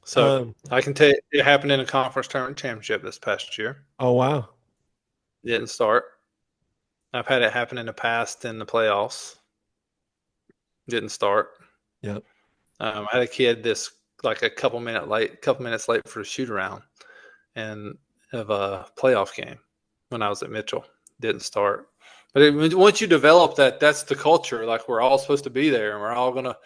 So Um, I can tell you it happened in a conference tournament championship this past year. oh wow. Didn't start. I've had it happen in the past in the playoffs. Didn't start. Yeah. I had a kid this like a couple minutes late for the shoot around and of a playoff game when I was at Mitchell. Didn't start. But once you develop that, that's the culture. Like we're all supposed to be there, and we're all gonna.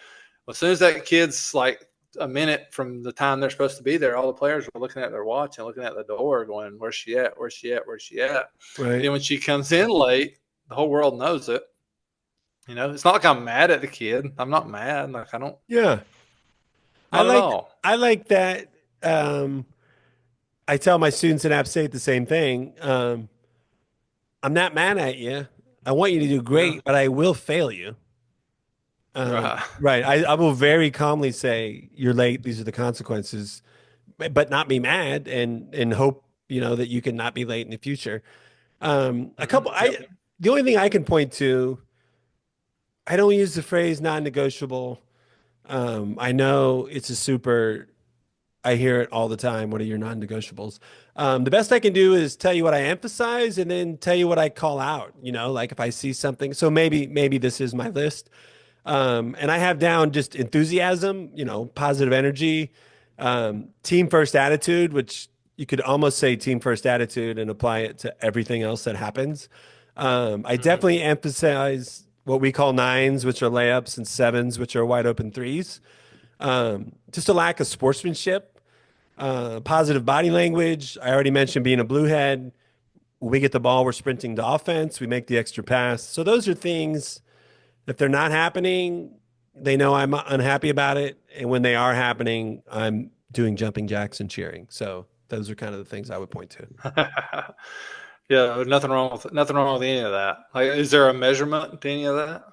As soon as that kid's like a minute from the time they're supposed to be there, all the players are looking at their watch and looking at the door, going, "Where's she at? Where's she at? Where's she at?" And Right. then when she comes in late, the whole world knows it. It's not like I'm mad at the kid. I'm not mad. Like I don't, Yeah. I not at like all. I like that. I tell my students in App State the same thing. I'm not mad at you. I want you to do Yeah, great, but I will fail you. right. Right. I will very calmly say, you're late. These are the consequences, but not be mad and hope, that you can not be late in the future. Yep. The only thing I can point to, I don't use the phrase non-negotiable. I know it's a super, I hear it all the time. What are your non-negotiables? The best I can do is tell you what I emphasize and then tell you what I call out, like if I see something. So maybe this is my list. And I have down just enthusiasm, positive energy, team first attitude, which you could almost say team first attitude and apply it to everything else that happens. I Hmm. definitely emphasize what we call nines, which are layups, and sevens, which are wide open threes. Just a lack of sportsmanship. Positive body language. I already mentioned being a blue head. When we get the ball, we're sprinting to offense. We make the extra pass. So those are things, if they're not happening, they know I'm unhappy about it. And when they are happening, I'm doing jumping jacks and cheering. So those are kind of the things I would point to. Yeah, nothing wrong with any of that. Like, is there a measurement to any of that?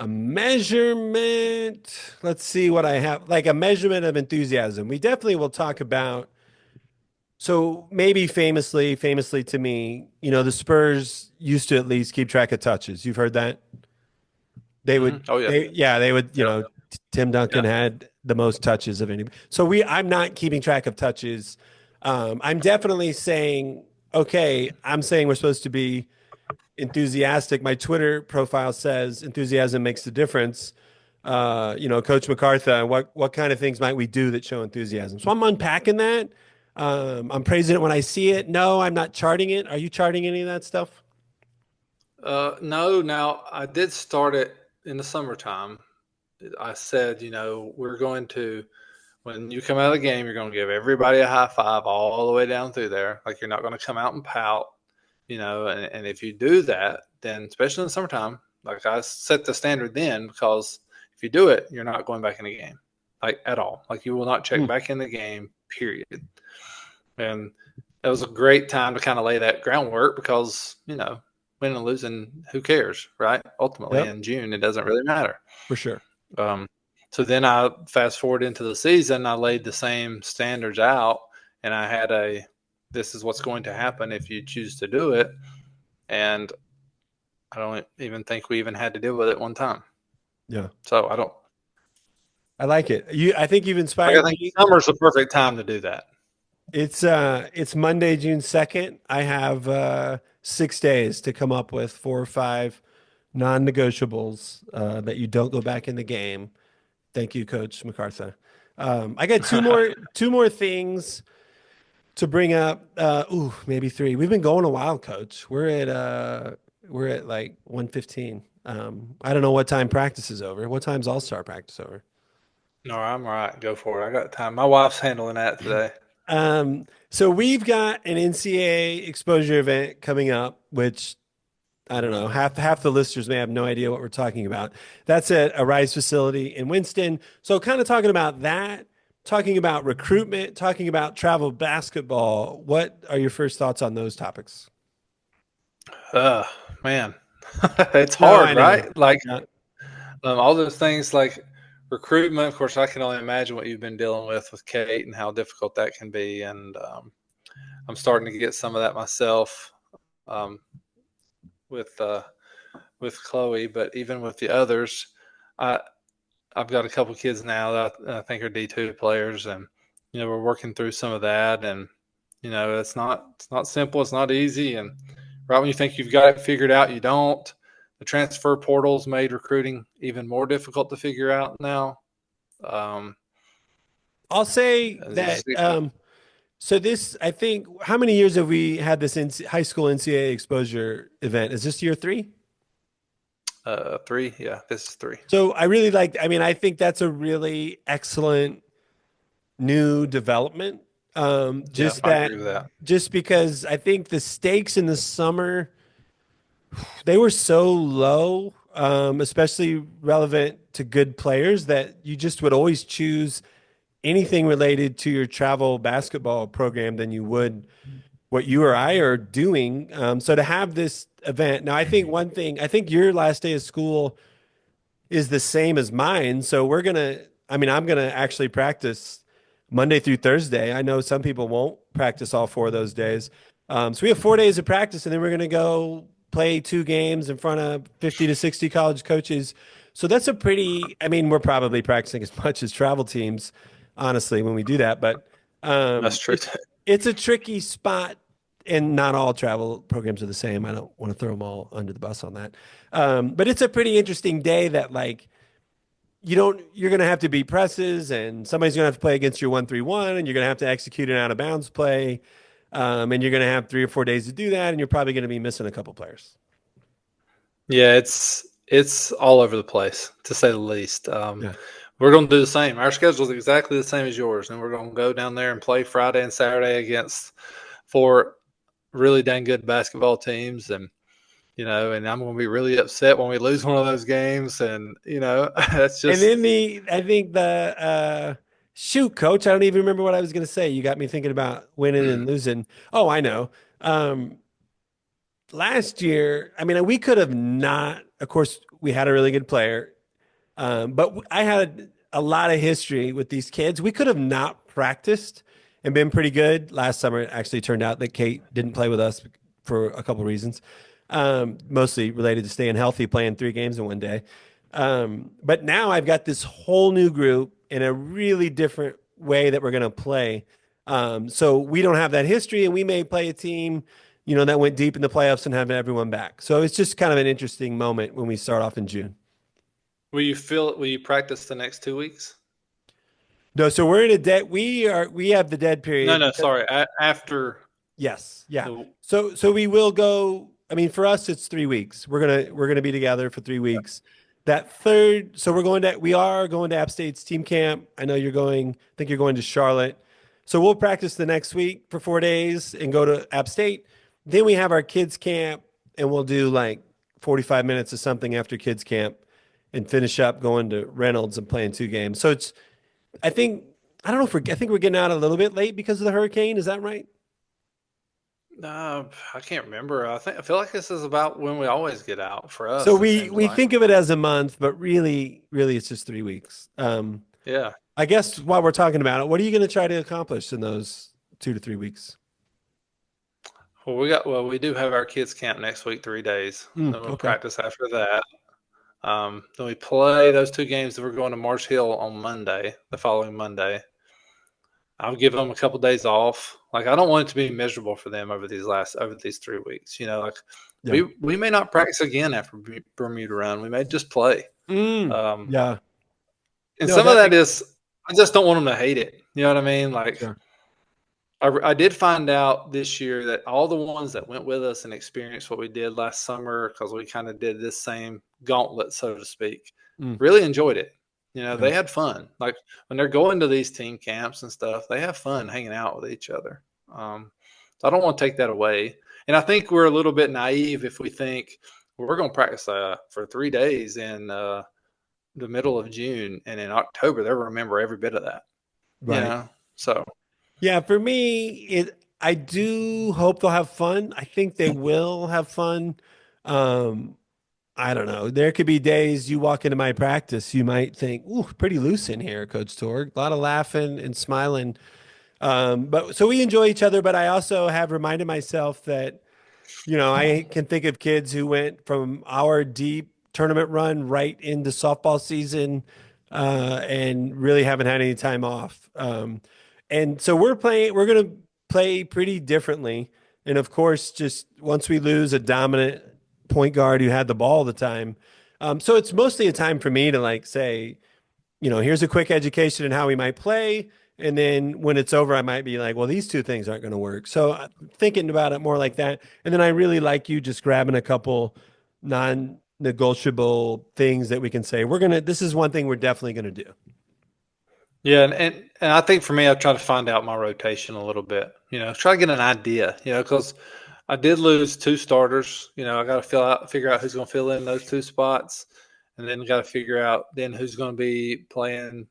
A measurement. Let's see what I have. Like a measurement of enthusiasm. We definitely will talk about. So maybe famously to me, the Spurs used to at least keep track of touches. You've heard that? They would, Oh yeah, they would, yeah, Tim Duncan yeah. had the most touches of any. So I'm not keeping track of touches. I'm definitely saying, okay, I'm saying we're supposed to be enthusiastic. My Twitter profile says enthusiasm makes the difference. Coach McCartha, what kind of things might we do that show enthusiasm? So I'm unpacking that. I'm praising it when I see it. No, I'm not charting it. Are you charting any of that stuff? No, now I did start it in the summertime. I said, we're going to, when you come out of the game, you're going to give everybody a high five all the way down through there. Like, you're not going to come out and pout, and if you do that, then especially in the summertime, like, I set the standard then, because if you do it, you're not going back in the game, like, at all. Like, you will not check Hmm. back in the game, period. And that was a great time to kind of lay that groundwork, because, winning and losing, who cares, right? Ultimately, Yep, in June, it doesn't really matter. for sure. Um, so then I fast forward into the season, I laid the same standards out, and I had this is what's going to happen if you choose to do it. And I don't even think we even had to deal with it one time. Yeah, So I don't, I like it. I think you've like, I inspired think me. summer's the perfect time to do that. It's Monday, June 2nd. I have 6 days to come up with 4 or 5 non-negotiables that you don't go back in the game. Thank you, Coach McCartha. I got two more things to bring up. Maybe three. We've been going a while, Coach. We're at like 1:15. I don't know what time practice is over. What time's All-Star practice over? No, I'm all right. Go for it. I got time. My wife's handling that today. So we've got an NCAA exposure event coming up, which I don't know, half the listeners may have no idea what we're talking about. That's at a Rise facility in Winston. So kind of talking about that, talking about recruitment, talking about travel basketball. What are your first thoughts on those topics? Uh, Man, it's No, hard, I know. right? Like, Yeah. all those things, like recruitment. Of course, I can only imagine what you've been dealing with Kate and how difficult that can be. And I'm starting to get some of that myself, um, with with Chloe, but even with the others, I I've got a couple kids now that I think are D2 players, and we're working through some of that. And it's not simple, it's not easy, and right when you think you've got it figured out, you don't. The transfer portal's made recruiting even more difficult to figure out now. Um, I'll say as you that. see, So this, I think, how many years have we had this high school NCAA exposure event? Is this year 3? three, yeah, this is three. So I mean, I think that's a really excellent new development. Yeah, I agree with that. Just because I think the stakes in the summer, they were so low, especially relevant to good players, that you just would always choose anything related to your travel basketball program than you would what you or I are doing. So to have this event now, I think one thing, I think your last day of school is the same as mine. So I'm gonna actually practice Monday through Thursday. I know some people won't practice all 4 of those days. So we have 4 days of practice, and then we're gonna go play 2 games in front of 50 to 60 college coaches. So that's I mean, we're probably practicing as much as travel teams, honestly, when we do that. But That's um, true. it, it's a tricky spot, and not all travel programs are the same. I don't want to throw them all under the bus on that. But it's a pretty interesting day that like you're going to have to beat presses, and somebody's going to have to play against your 1-3-1, and you're going to have to execute an out of bounds play. And you're going to have 3 or 4 days to do that. And you're probably going to be missing a couple players. Yeah, it's all over the place, to say the least. Yeah. We're going to do the same. Our schedule is exactly the same as yours, and we're going to go down there and play Friday and Saturday against 4 really dang good basketball teams, and and I'm going to be really upset when we lose one of those games, and that's And just. then I think shoot, coach, I don't even remember what I was going to say. You got me thinking about winning and losing. Oh, I know. Um, Last year, I mean, we could have not, of course, we had a really good player. But I had a lot of history with these kids. We could have not practiced and been pretty good. Last summer, it actually turned out that Kate didn't play with us for a couple of reasons, mostly related to staying healthy, playing 3 games in one day. But now I've got this whole new group in a really different way that we're going to play. So we don't have that history, and we may play a team, that went deep in the playoffs and have everyone back. So it's just kind of an interesting moment when we start off in June. Will you practice the next 2 weeks? No, so we're in a dead. We have the dead No, period no, because sorry. After yes, yeah. the So we will go. I mean, for us, it's 3 weeks. We're gonna be together for 3 weeks. That third, so we are going to App State's team camp. I know you're going. I think you're going to Charlotte. So we'll practice the next week for 4 days and go to App State. Then we have our kids camp, and we'll do like 45 minutes or something after kids camp, and finish up going to Reynolds and playing 2 games. So it's I think I don't know if I think we're getting out a little bit late because of the hurricane. Is that right? I can't remember. I feel like this is about when we always get out for So us. It we seems we like. think of it as a month, but really it's just 3 weeks. Yeah. I guess while we're talking about it, what are you going to try to accomplish in those 2 to 3 weeks? Well, we do have our kids camp next week, 3 days. Then we'll Okay. practice after that. Then we play those 2 games. Then we're going to Marsh Hill on Monday, the following Monday. I'll give them a couple days off. Like I don't want it to be miserable for them over these 3 weeks. Like Yeah. we may not practice again after Bermuda run. We may just play. Um, Yeah. and No, some of that that makes is I just don't want them to hate it. You know what I mean? Like sure. I did find out this year that all the ones that went with us and experienced what we did last summer, because we kind of did this same gauntlet, so to speak, Mm, really enjoyed it. yeah. They had fun. Like when they're going to these team camps and stuff, they have fun hanging out with each other. So I don't want to take that away. And I think we're a little bit naive if we think well, we're going to practice for 3 days in the middle of June, and in October they'll remember every bit of that. Right. So Yeah, for me, I do hope they'll have fun. I think they will have fun. Um, I don't know. There could be days you walk into my practice, you might think, "Ooh, pretty loose in here, Coach Torg. A lot of laughing and smiling." But so we enjoy each other, but I also have reminded myself that, I can think of kids who went from our deep tournament run right into softball season, and really haven't had any time off. And so we're going to play pretty differently. And of course, just once we lose a dominant point guard who had the ball all the time. So it's mostly a time for me to like say, here's a quick education in how we might play. And then when it's over, I might be like, well, these 2 things aren't going to work. So thinking about it more like that. And then I really like you just grabbing a couple non-negotiable things that we can say, this is one thing we're definitely going to do. yeah, and I think for me, I try to find out my rotation a little bit. Try to get an idea. Because I did lose 2 starters. I got to figure out who's going to fill in those 2 spots, and then got to figure out then who's going to be playing,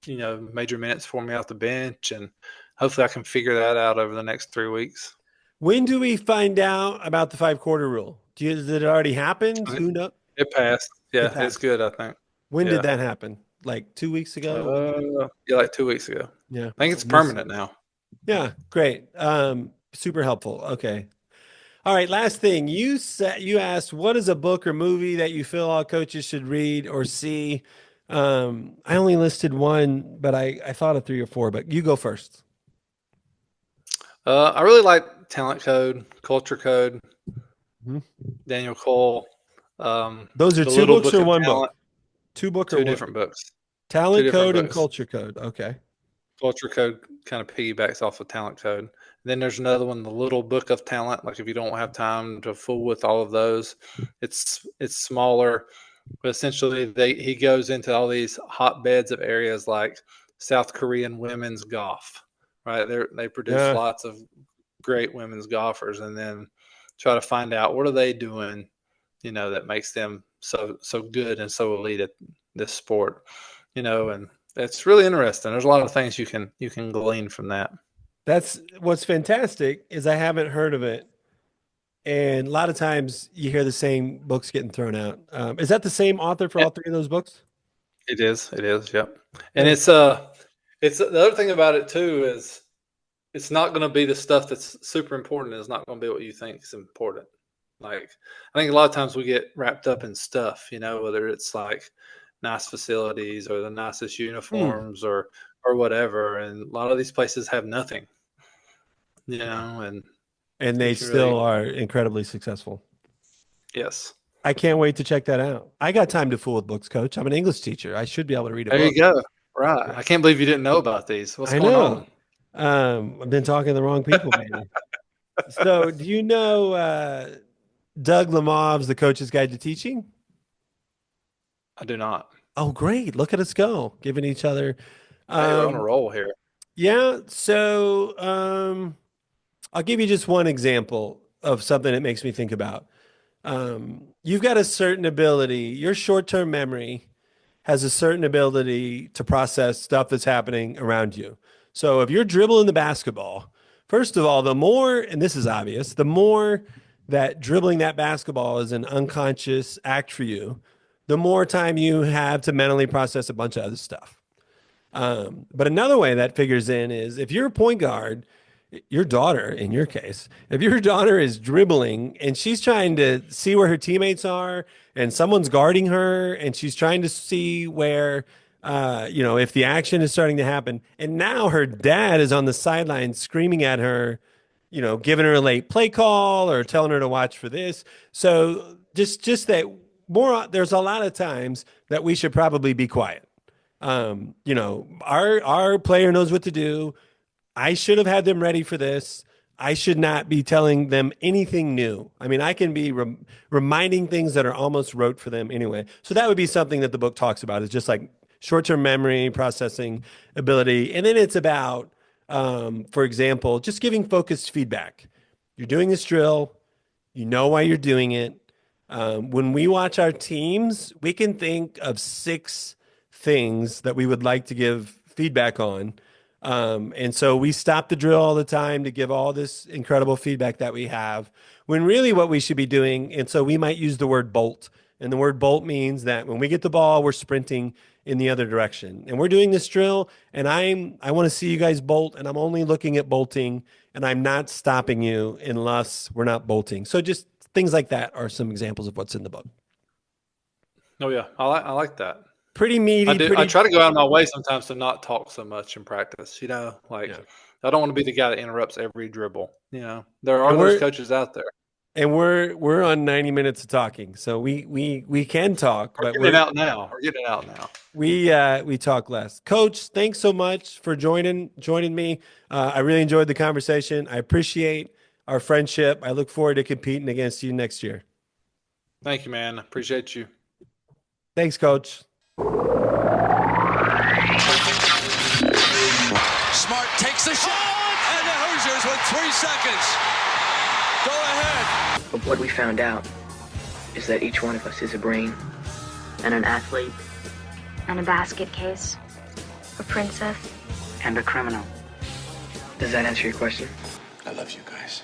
major minutes for me off the bench, and hopefully I can figure that out over the next 3 weeks. When do we find out about the 5-quarter rule? Did it already happened? It Who knows? it passed. It Yeah, it's passed. good. I think. When did Yeah. that happen? Like 2 weeks ago? When did Yeah, like 2 weeks ago. Yeah. I think it's permanent now. Yeah, great. Super helpful. Okay. All right, last thing. You asked what is a book or movie that you feel all coaches should read or see. I only listed one, but I thought of 3 or 4, but you go first. I really like Talent Code, Culture Code, Mhm. Daniel Cole. Those are The two Little books Book or of one Talent. book? Two book or Two one? different books. Two Talent different Code and books. Culture Code. Okay. Culture Code kind of piggybacks off of Talent Code. Then there's another one, the Little Book of Talent. Like if you don't have time to fool with all of those, it's smaller. But essentially, he goes into all these hotbeds of areas like South Korean women's golf, right? They produce Yeah. lots of great women's golfers, and then try to find out what are they doing, that makes them so good and so elite at this sport, and it's really interesting. There's a lot of things you can glean from that. That's what's fantastic is I haven't heard of it. And a lot of times you hear the same books getting thrown out. Is that the same author for all three of those books? It is. Yep. And Yeah. it's the other thing about it too is it's not going to be the stuff that's super important. It's not going to be what you think is important. Like, I think a lot of times we get wrapped up in stuff, whether it's like nice facilities or the nicest uniforms or whatever. And a lot of these places have nothing, and they you can really, still are incredibly successful. yes. I can't wait to check that out. I got time to fool with books, Coach. I'm an English teacher. I should be able to read a There book. you go. Right. I can't believe you didn't know about these. What's I going know. on? I've been talking to the wrong people, maybe. So, do you know Doug Lemov's The Coach's Guide to Teaching? I do not. Oh, great. Look at us go, giving each other. Hey, we're on a roll here. Yeah. So, I'll give you just one example of something that makes me think about. You've got a certain ability, your short-term memory has a certain ability to process stuff that's happening around you. So if you're dribbling the basketball, first of all, the more, and this is obvious, the more that dribbling that basketball is an unconscious act for you, the more time you have to mentally process a bunch of other stuff. But another way that figures in is if you're a point guard, your daughter, in your case, if your daughter is dribbling and she's trying to see where her teammates are and someone's guarding her and she's trying to see where, if the action is starting to happen, and now her dad is on the sideline screaming at her, giving her a late play call or telling her to watch for this. So just that there's a lot of times that we should probably be quiet. Our player knows what to do. I should have had them ready for this. I should not be telling them anything new. I mean, I can be reminding things that are almost rote for them anyway. So that would be something that the book talks about, is just like short-term memory, processing ability. And then it's about, for example, just giving focused feedback. You're doing this drill. You know why you're doing it. When we watch our teams, we can think of 6 things that we would like to give feedback on. And so we stop the drill all the time to give all this incredible feedback that we have, when really what we should be doing. And so we might use the word bolt, and the word bolt means that when we get the ball, we're sprinting in the other direction, and we're doing this drill, and I want to see you guys bolt, and I'm only looking at bolting, and I'm not stopping you unless we're not bolting. So just things like that are some examples of what's in the book. Oh yeah. I like that. Pretty meaty. I try to go out of my way sometimes to not talk so much in practice, I don't want to be the guy that interrupts every dribble. There are those coaches out there. And we're on 90 minutes of talking, so we can talk, but we're getting out now. We talk less. Coach, thanks so much for joining me. I really enjoyed the conversation. I appreciate our friendship. I look forward to competing against you next year. Thank you, man. Appreciate you. Thanks, Coach. Smart takes the shot, and the Hoosiers with 3 seconds. Go ahead. But what we found out is that each one of us is a brain and an athlete and a basket case, a princess, and a criminal. Does that answer your question? I love you guys.